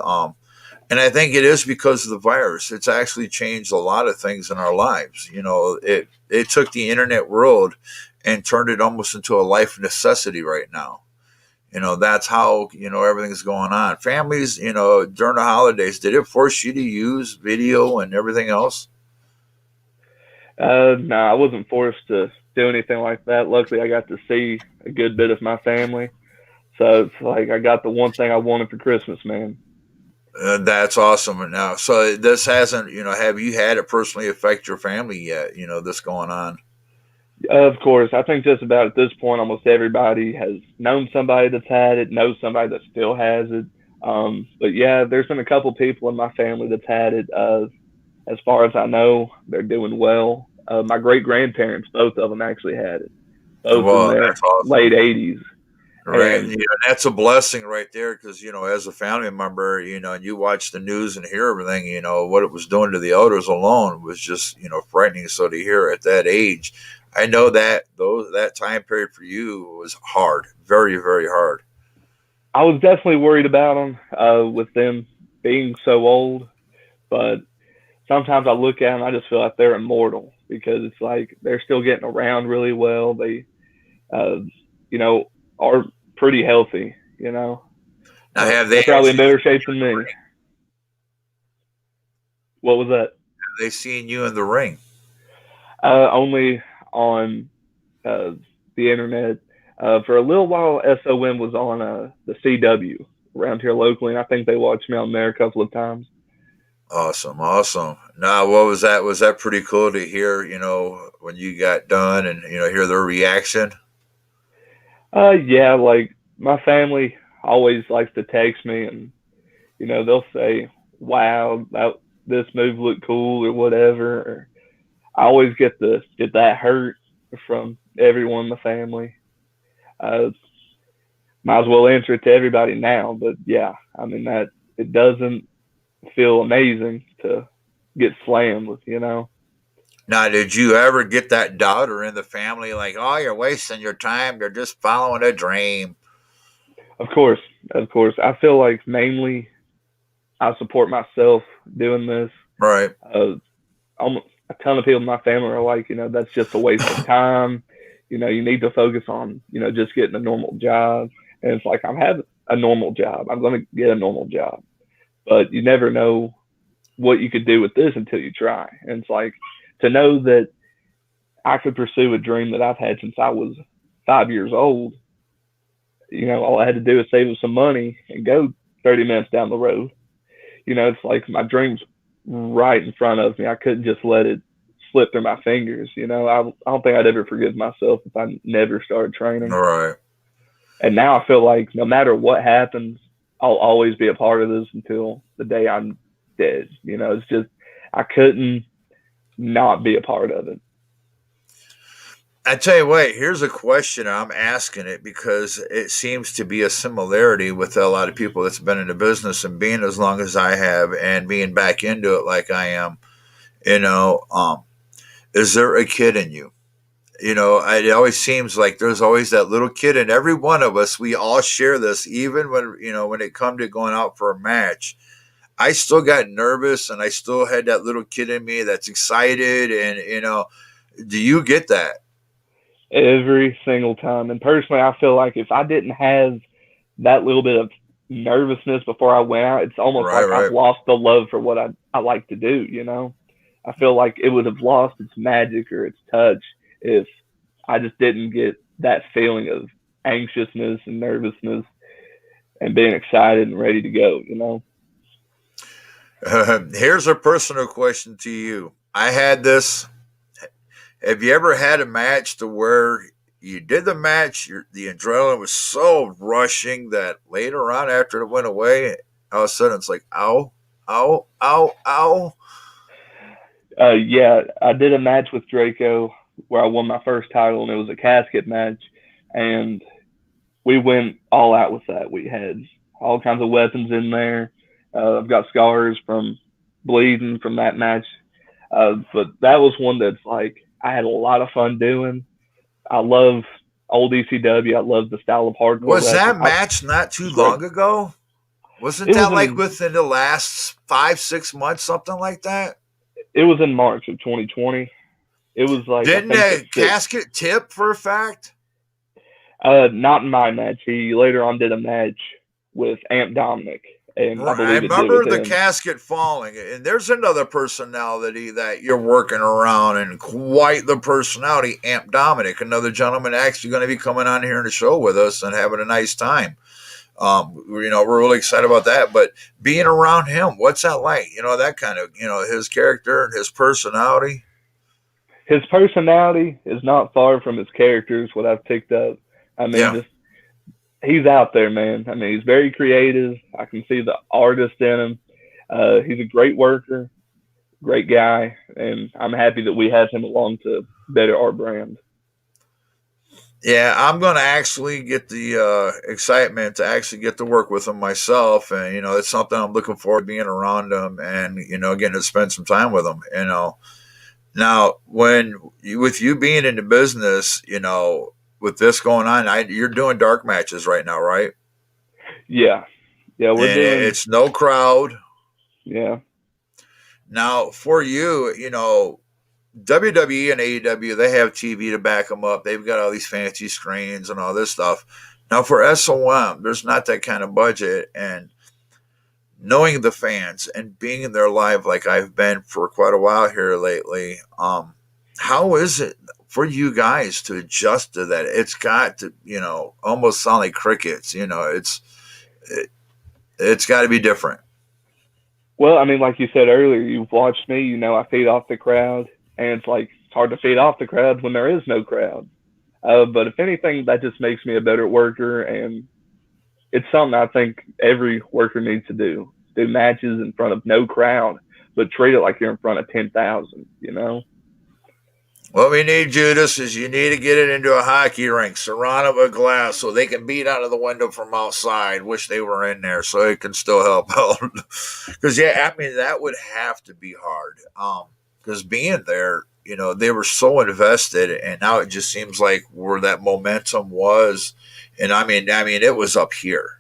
And I think it is because of the virus. It's actually changed a lot of things in our lives. It took the internet world and turned it almost into a life necessity right now. That's how everything's going on. Families, during the holidays, did it force you to use video and everything else? No, I wasn't forced to do anything like that. Luckily, I got to see a good bit of my family. So it's like I got the one thing I wanted for Christmas, man. That's awesome. Now, so this hasn't, have you had it personally affect your family yet? This going on. Of course, I think just about at this point, almost everybody has known somebody that's had it, knows somebody that still has it. But yeah, there's been a couple people in my family that's had it. As far as I know, they're doing well. My great grandparents, both of them actually had it, both in Well, their that's awesome. late 80s. Right. And That's a blessing right there because, as a family member, and you watch the news and hear everything, what it was doing to the elders alone was just, frightening. So to hear at that age, I know that that time period for you was hard, very, very hard. I was definitely worried about them with them being so old. But sometimes I look at them, I just feel like they're immortal because it's like they're still getting around really well. They, uh, you know, are pretty healthy. Now, have they They're probably in actually better shape than me. What was that? have they seen you in the ring? Only on uh, the internet. For a little while, SOM was on the CW around here locally, and I think they watched me on there a couple of times. Awesome, awesome. Now, what was that? Was that pretty cool to hear? When you got done and hear their reaction. Yeah, like my family always likes to text me, and they'll say, "Wow, this move looked cool" or whatever. Or I always get the "Did that hurt?" from everyone in the family. Uh, might as well answer it to everybody now, but yeah, I mean that it doesn't feel amazing to get slammed with. Now, did you ever get that doubter in the family, like, "Oh, you're wasting your time. You're just following a dream"? Of course, of course. I feel like mainly I support myself doing this. Right. Uh, almost a ton of people in my family are like, that's just a waste of time. You need to focus on, just getting a normal job. And it's like, I'm having a normal job. I'm going to get a normal job. But you never know what you could do with this until you try. And it's like to know that I could pursue a dream that I've had since I was 5 years old. All I had to do is save up some money and go 30 minutes down the road. It's like my dream's right in front of me. I couldn't just let it slip through my fingers. I don't think I'd ever forgive myself if I never started training. All right. And now I feel like no matter what happens, I'll always be a part of this until the day I'm dead. It's just I couldn't not be a part of it. I tell you what, here's a question. I'm asking it because it seems to be a similarity with a lot of people that's been in the business and being as long as I have and being back into it like I am. You know, um, is there a kid in you? It always seems like there's always that little kid in every one of us. We all share this, even when it come to going out for a match. I still got nervous and I still had that little kid in me that's excited. And, do you get that? Every single time. And personally, I feel like if I didn't have that little bit of nervousness before I went out, it's almost Right, like I've right. lost the love for what I like to do. I feel like it would have lost its magic or its touch if I just didn't get that feeling of anxiousness and nervousness and being excited and ready to go. Here's a personal question to you. I had this. Have you ever had a match to where you did the match, the adrenaline was so rushing that later on, after it went away, all of a sudden it's like, ow, ow, ow, ow. Yeah, I did a match with Draco where I won my first title, and it was a casket match, and we went all out with that. We had all kinds of weapons in there. I've got scars from bleeding from that match, but that was one that's like I had a lot of fun doing. I love old ECW. I love the style of hardcore Was wrestling. that match not too It's great. long ago? Wasn't It was that like in within the last 5, 6 months, something like that? it was in March of 2020. It was like I Didn't think the that sixth. casket tip for a fact? Not in my match. He later on did a match with Amp Dominic. and I I believe it did remember with the him. casket falling, and there's another personality that you're working around, and quite the personality, Amp Dominic, another gentleman actually going to be coming on here in the show with us and having a nice time. We're really excited about that. But being around him, what's that like? That kind of, his character and his personality. His personality is not far from his characters. What I've picked up, I mean, Yeah. just he's out there, man. I mean, he's very creative. I can see the artist in him. He's a great worker, great guy, and I'm happy that we have him along to better our brand. Yeah, I'm going to actually get the excitement to actually get to work with him myself. And, it's something I'm looking forward to being around him and, getting to spend some time with him. Now, with you being in the business, with this going on, you're doing dark matches right now, right? Yeah, yeah, we're And doing. it's no crowd. Yeah, Now, for you, WWE and AEW, they have TV to back them up. They've got all these fancy screens and all this stuff. Now, for SOM, there's not that kind of budget. And knowing the fans and being in their live like I've been for quite a while here lately, how is it for you guys to adjust to that? It's got to, almost sound like crickets. It's got to be different. well, I mean, like you said earlier, you've watched me. You know, I feed off the crowd, and it's hard to feed off the crowd when there is no crowd. But if anything, that just makes me a better worker, and it's something I think every worker needs to do. Do matches in front of no crowd, but treat it like you're in front of 10,000. You know? What we need, Judas, is you need to get it into a hockey rink, surround it with glass so they can beat out of the window from outside. Wish they were in there so it can still help out. Because, yeah, I mean, that would have to be hard. Because being there, they were so invested, and now it just seems like where that momentum was. And I mean, it was up here,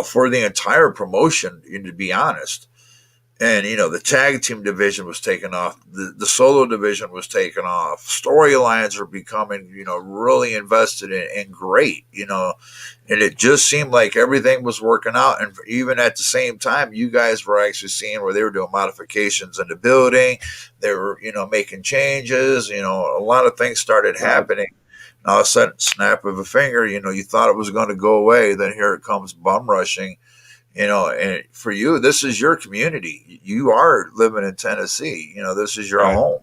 for the entire promotion, to be honest. And the tag team division was taken off, the solo division was taken off, storylines are becoming really invested in and great, and it just seemed like everything was working out. And even at the same time, you guys were actually seeing where they were doing modifications in the building, they were making changes, a lot of things started Right. happening. And all of a sudden, snap of a finger, you thought it was going to go away, then here it comes bum rushing. And for you, this is your community. You are living in Tennessee. This is your Right. home.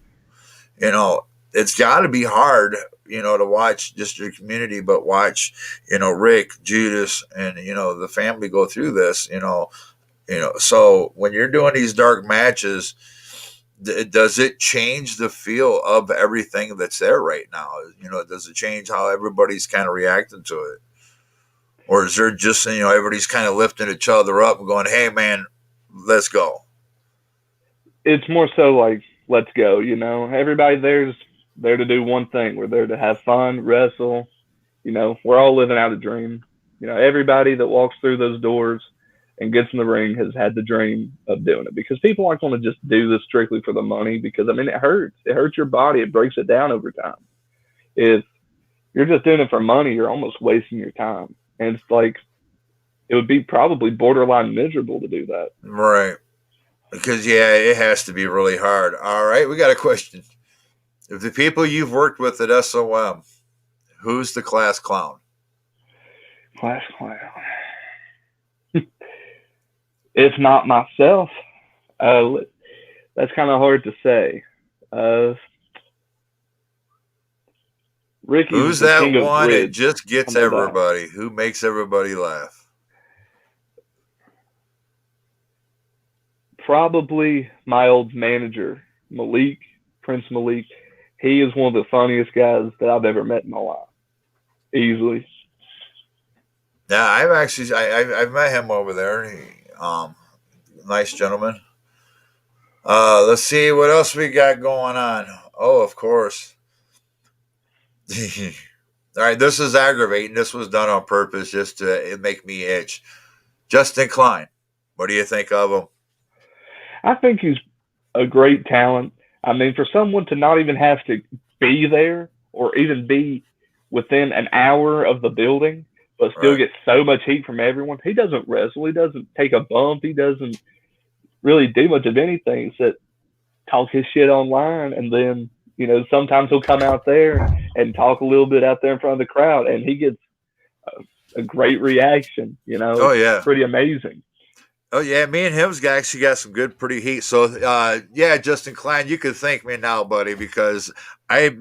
It's got to be hard, to watch just your community, but watch, Rick, Judas, and the family go through this. So when you're doing these dark matches, does it change the feel of everything that's there right now? Does it change how everybody's kind of reacting to it? Or is there just, everybody's kind of lifting each other up and going, hey, man, let's go? It's more so like, let's go. You know, everybody there's there to do one thing. We're there to have fun, wrestle. You know, we're all living out a dream. You know, everybody that walks through those doors and gets in the ring has had the dream of doing it, because people aren't going to just do this strictly for the money, because I mean, it hurts. It hurts your body. It breaks it down over time. If you're just doing it for money, you're almost wasting your time. And it's like, it would be probably borderline miserable to do that. Right. Because, yeah, it has to be really hard. All right. We got a question. If the people you've worked with at SOM, who's the class clown? Class clown. If not myself, that's kind of hard to say. Uh, Ricky's Who's the that king of one that bridge. just gets How about that? everybody? Who makes everybody laugh? Probably my old manager, Malik, Prince Malik. He is one of the funniest guys that I've ever met in my life. Easily. Yeah, I've met him over there. Nice gentleman. Let's see what else we got going on. Oh, of course. All right, this is aggravating. This was done on purpose just to make me itch. Justin Klein. What do you think of him? I think he's a great talent. I mean, for someone to not even have to be there or even be within an hour of the building but still Right. gets so much heat from everyone. He doesn't wrestle. He doesn't take a bump. He doesn't really do much of anything except talk his shit online. And then, sometimes he'll come out there and talk a little bit out there in front of the crowd, and he gets a great reaction. Oh It's yeah. pretty amazing. Oh yeah, me and him's actually got some good, pretty heat. So, yeah, Justin Klein, you can thank me now, buddy, because I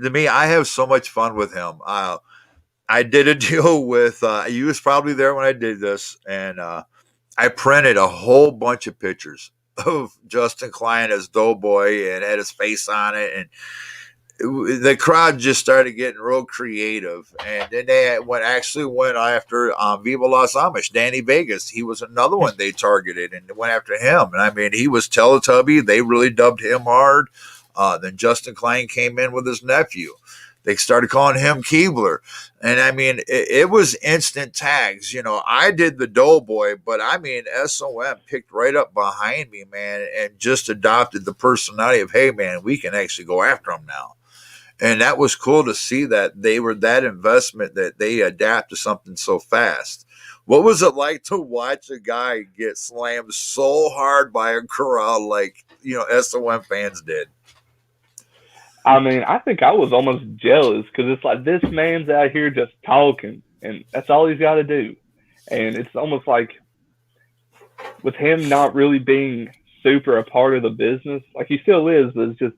have so much fun with him. I did a deal with. You was probably there when I did this, and I printed a whole bunch of pictures of Justin Klein as Doughboy and had his face on it, and the crowd just started getting real creative, and then they went after Viva Las Amish, Danny Vegas. He was another one they targeted and went after him. And I mean, he was Teletubby. They really dubbed him hard. Then Justin Klein came in with his nephew. They started calling him Keebler. And I mean, it was instant tags. I did the Doughboy, but I mean, SOM picked right up behind me, man, and just adopted the personality of, hey, man, we can actually go after him now. And that was cool to see that they were that investment that they adapt to something so fast. What was it like to watch a guy get slammed so hard by a crowd like, SOM fans did? I mean, I think I was almost jealous because it's like this man's out here just talking, and that's all he's got to do. And it's almost like with him not really being super a part of the business, like he still is, but it's just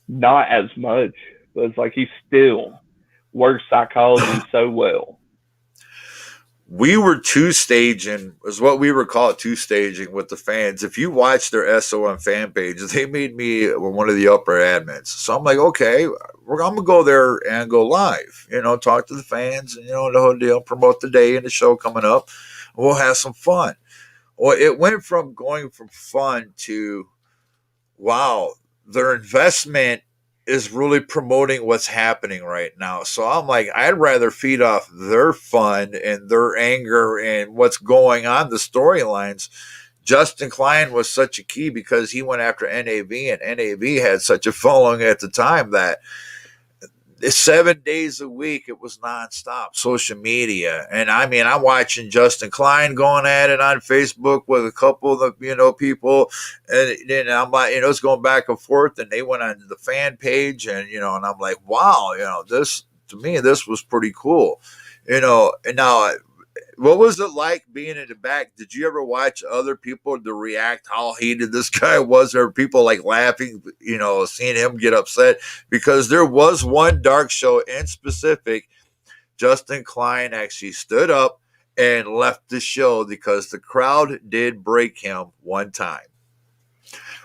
not as much. But it's like he still works psychology so well. We were two-staging, is what we were called, two-staging with the fans. If you watch their SOM fan page, they made me one of the upper admins. So I'm like, okay, I'm going to go there and go live, talk to the fans and, the whole deal, promote the day and the show coming up. We'll have some fun. Well, it went from going from fun to, wow, their investment is really promoting what's happening right now. So I'm like, I'd rather feed off their fun and their anger and what's going on, the storylines. Justin Klein was such a key because he went after NAV, and NAV had such a following at the time that 7 days a week it was nonstop social media. And I mean, I'm watching Justin Klein going at it on Facebook with a couple of the people, and then I'm like, it's going back and forth, and they went on the fan page, and and I'm like, wow, this, to me, this was pretty cool. And now, what was it like being in the back? Did you ever watch other people to react how heated this guy was? Or people like laughing, seeing him get upset? Because there was one dark show in specific, Justin Klein actually stood up and left the show because the crowd did break him one time.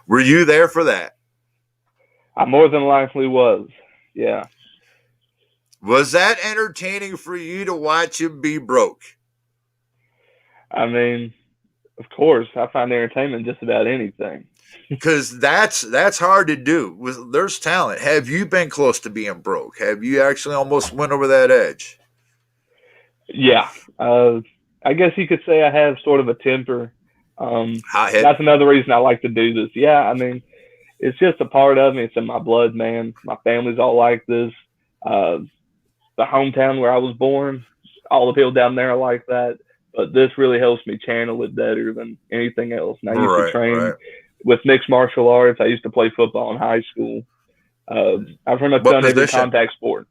Were you there for that? I more than likely was. Yeah. Was that entertaining for you to watch him be broke? I mean, of course, I find entertainment in just about anything. Because that's hard to do. There's talent. Have you been close to being broke? Have you actually almost went over that edge? Yeah. I guess you could say I have sort of a temper. Hothead. That's another reason I like to do this. Yeah, I mean, it's just a part of me. It's in my blood, man. My family's all like this. The hometown where I was born, all the people down there are like that. But this really helps me channel it better than anything else. And I used to train with mixed martial arts. I used to play football in high school. I've pretty much done every contact sport.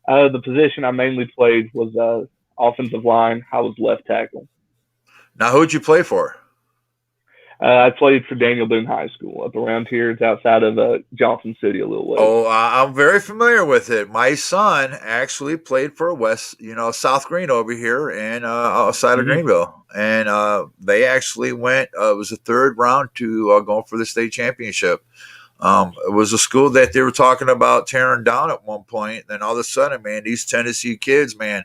The position I mainly played was offensive line. I was left tackle. Now, who'd you play for? I played for Daniel Boone High School up around here. It's outside of Johnson City a little ways. Oh, I'm very familiar with it. My son actually played for South Green over here and outside of Greenville. And they actually went, it was the third round to go for the state championship. It was a school that they were talking about tearing down at one point. Then all of a sudden, man, these Tennessee kids, man,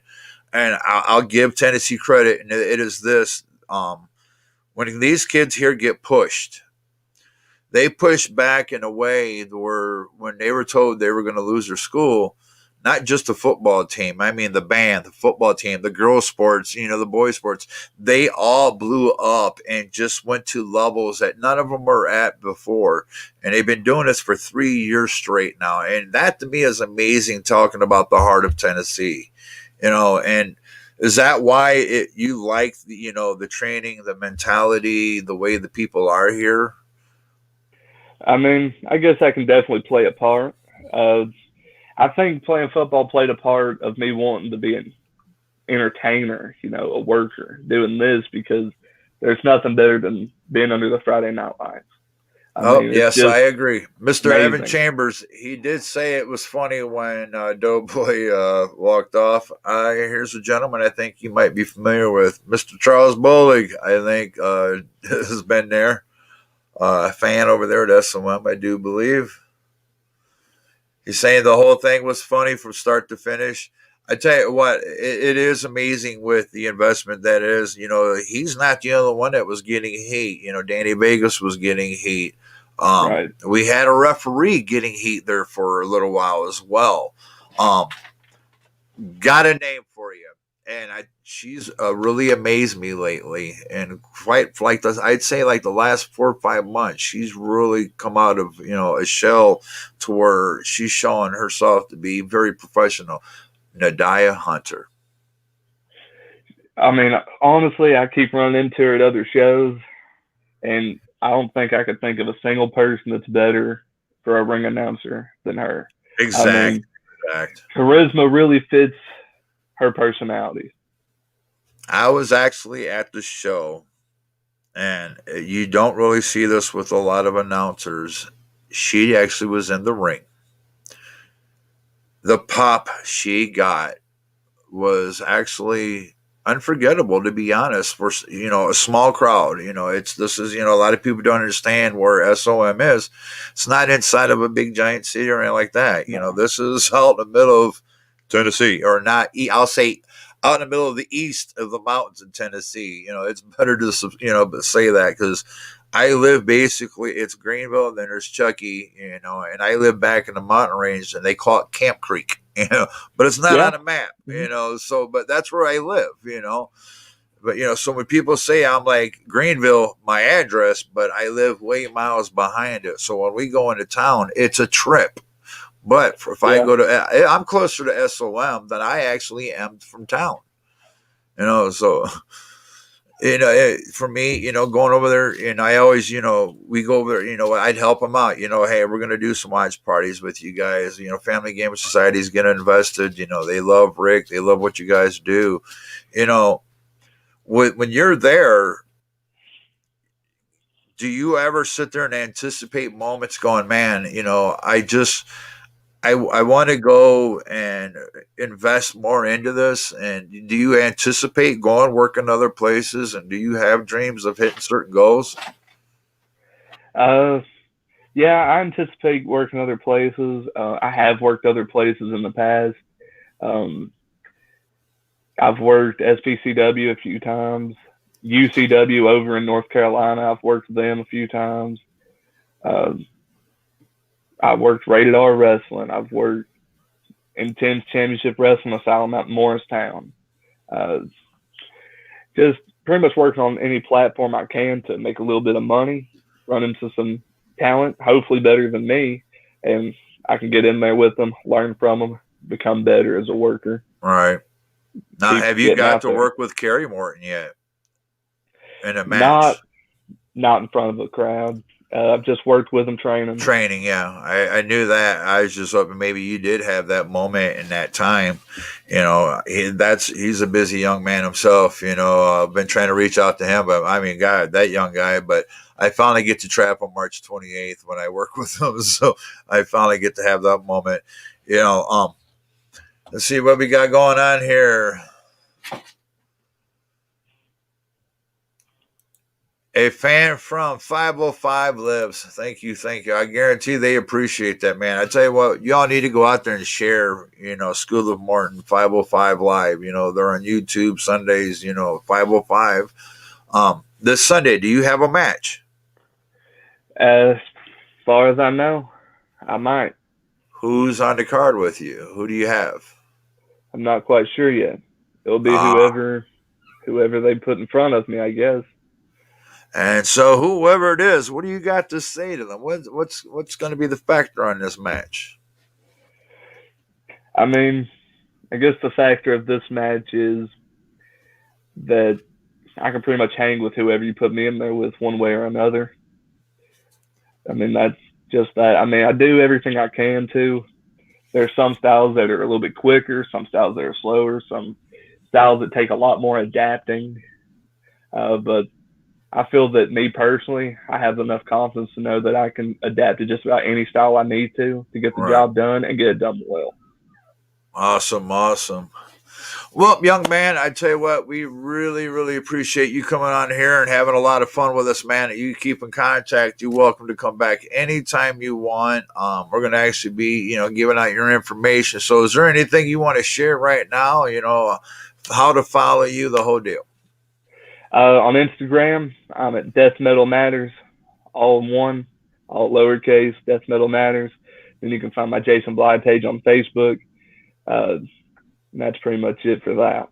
and I'll give Tennessee credit, and it is this. When these kids here get pushed, they push back in a way where when they were told they were going to lose their school, not just the football team, I mean the band, the football team, the girls' sports, the boys' sports, they all blew up and just went to levels that none of them were at before. And they've been doing this for 3 years straight now. And that to me is amazing, talking about the heart of Tennessee, and Is that why you like the training, the mentality, the way the people are here? I mean, I guess I can definitely play a part. Uh, I think playing football played a part of me wanting to be an entertainer, a worker, doing this because there's nothing better than being under the Friday Night Lights. I Oh, mean, it's yes, I just agree. Mr. Evan amazing. Chambers, he did say it was funny when Doughboy walked off. Here's a gentleman I think you might be familiar with, Mr. Charles Bolig. I think has been there. A fan over there at SOM, I do believe. He's saying the whole thing was funny from start to finish. I tell you what, it is amazing with the investment that is. He's not the only one that was getting heat. Danny Vegas was getting heat. Right. We had a referee getting heat there for a little while as well. Um, got a name for you, and she's really amazed me lately. And quite like this, I'd say like the last 4 or 5 months, she's really come out of a shell to where she's showing herself to be very professional. Nadia Hunter. I mean, honestly, I keep running into her at other shows, and I don't think I could think of a single person that's better for a ring announcer than her. I Exact. mean, Exact. charisma really fits her personality. I was actually at the show, and you don't really see this with a lot of announcers. She actually was in the ring. The pop she got was actually unforgettable, to be honest, for a small crowd. It's this is a lot of people don't understand where SOM is. It's not inside of a big giant city or anything like that. No. This is out in the middle of Tennessee, or not. I'll say out in the middle of the east of the mountains in Tennessee. It's better to say that because I live basically, it's Greenville, then there's Chucky, and I live back in the mountain range, and they call it Camp Creek, but it's not Yeah. on a map, Mm-hmm. so, but that's where I live, but, so when people say I'm like Greenville, my address, but I live way miles behind it. So when we go into town, it's a trip. But if I Yeah. go to, I'm closer to SOM than I actually am from town, so for me, going over there, and I always, we go over there, I'd help them out, hey, we're going to do some watch parties with you guys, Family Game Society is getting invested, they love Rick, they love what you guys do, you know, when you're there, do you ever sit there and anticipate moments going, man, I want to go and invest more into this. And do you anticipate going working other places? And do you have dreams of hitting certain goals? Uh, yeah, I anticipate working other places. I have worked other places in the past. Um, I've worked SPCW a few times. UCW over in North Carolina, I've worked with them a few times. Um, I've worked Rated R Wrestling. I've worked Intense Championship Wrestling Asylum out in Morristown. Uh, just pretty much working on any platform I can to make a little bit of money, run into some talent, hopefully better than me, and I can get in there with them, learn from them, become better as a worker. All right. Now, Keep have you getting got out to there. work with Kerry Morton yet in a Not match? not in front of a crowd. I've just worked with them training. Training, yeah, I knew that. I was just hoping maybe you did have that moment in that time. He's a busy young man himself. I've been trying to reach out to him, but I mean, God, that young guy. But I finally get to trap on March 28th when I work with him, so I finally get to have that moment. Let's see what we got going on here. A fan from 505 lives. Thank you, thank you. I guarantee they appreciate that, man. I tell you what, y'all need to go out there and share, School of Martin 505 Live. They're on YouTube Sundays, 505. This Sunday, do you have a match? As far as I know, I might. Who's on the card with you? Who do you have? I'm not quite sure yet. It'll be Ah, whoever they put in front of me, I guess. and so whoever it is, what do you got to say to them? What's going to be the factor on this match? I mean, I guess the factor of this match is that I can pretty much hang with whoever you put me in there with one way or another. I mean, that's just that. I mean, I do everything I can to. There's some styles that are a little bit quicker, some styles that are slower, some styles that take a lot more adapting. But I feel that me personally, I have enough confidence to know that I can adapt to just about any style I need to get the Right. job done and get it done well. Awesome. Awesome. Well, young man, I tell you what, we really, really appreciate you coming on here and having a lot of fun with us, man. You keep in contact. You're welcome to come back anytime you want. We're going to actually be, giving out your information. So is there anything you want to share right now? How to follow you, the whole deal. On Instagram, I'm at Death Metal Matters, all in one, all lowercase, Death Metal Matters. Then you can find my Jason Blythe page on Facebook. And that's pretty much it for that.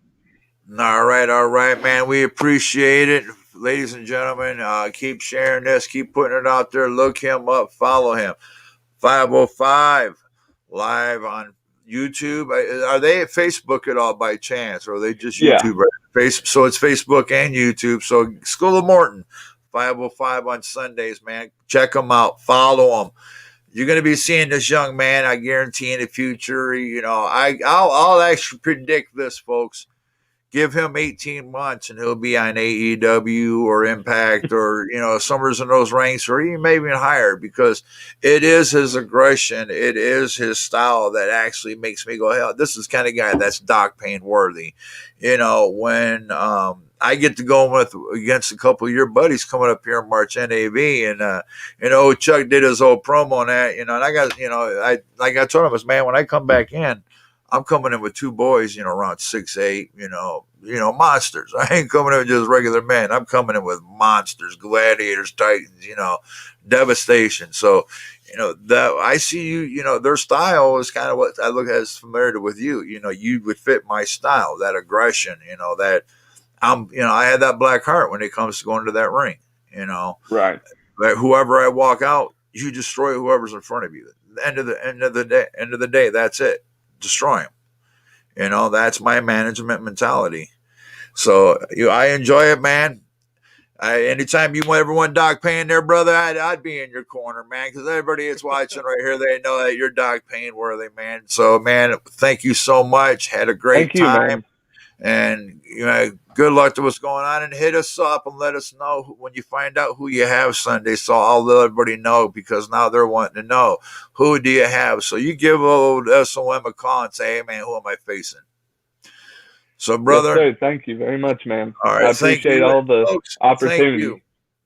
All right, man. We appreciate it. Ladies and gentlemen, keep sharing this, keep putting it out there. Look him up, follow him. 505 live on YouTube. Are they at Facebook at all by chance, or are they just YouTube? Yeah. So it's Facebook and YouTube. So School of Morton, 505 on Sundays, man. Check them out, follow them. You're going to be seeing this young man, I guarantee, in the future. I'll actually predict this, folks. Give him 18 months and he'll be on AEW or Impact or, somewhere's in those ranks or even maybe higher, because it is his aggression. It is his style that actually makes me go, hell, this is the kind of guy that's Doc Payne worthy. When I get to go against a couple of your buddies coming up here in March, NAV, and Chuck did his old promo on that, and I got, I told him, man, when I come back in, I'm coming in with two boys, around 6'8", monsters. I ain't coming in with just regular men. I'm coming in with monsters, gladiators, titans, devastation. So, that I see you, their style is kind of what I look at as familiar with you. You would fit my style, that aggression, that I had that black heart when it comes to going to that ring, Right. But whoever I walk out, you destroy whoever's in front of you. End of the day, that's it. Destroy him. That's my management mentality. So I enjoy it, man. Anytime you want everyone Doc Payne there, brother, I'd be in your corner, man, because everybody that's watching right here, they know that you're Doc Payne worthy, man. So, man, thank you so much. Had a great time. Man. And good luck to what's going on, and hit us up and let us know when you find out who you have Sunday, so I'll let everybody know, because now they're wanting to know who do you have. So you give old SOM a call and say, hey, man, who am I facing? So, brother, yes, sir. Thank you very much, man. All right, I appreciate all the opportunity. Thank you.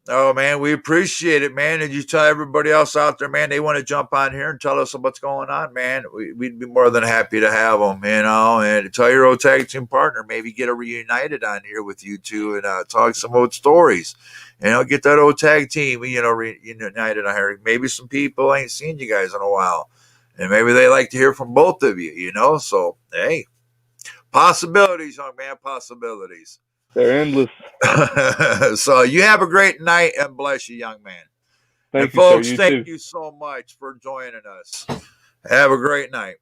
Oh, man, we appreciate it, man. And you tell everybody else out there, man, they want to jump on here and tell us what's going on, man. We'd be more than happy to have them, and tell your old tag team partner, maybe get a reunited on here with you two and talk some old stories. Get that old tag team, reunited on here. Maybe some people ain't seen you guys in a while, and maybe they like to hear from both of you, So, hey, possibilities, young man, possibilities. They're endless. So you have a great night, and bless you, young man. Thank and you, folks, sir. Thank you so much for joining us. Have a great night.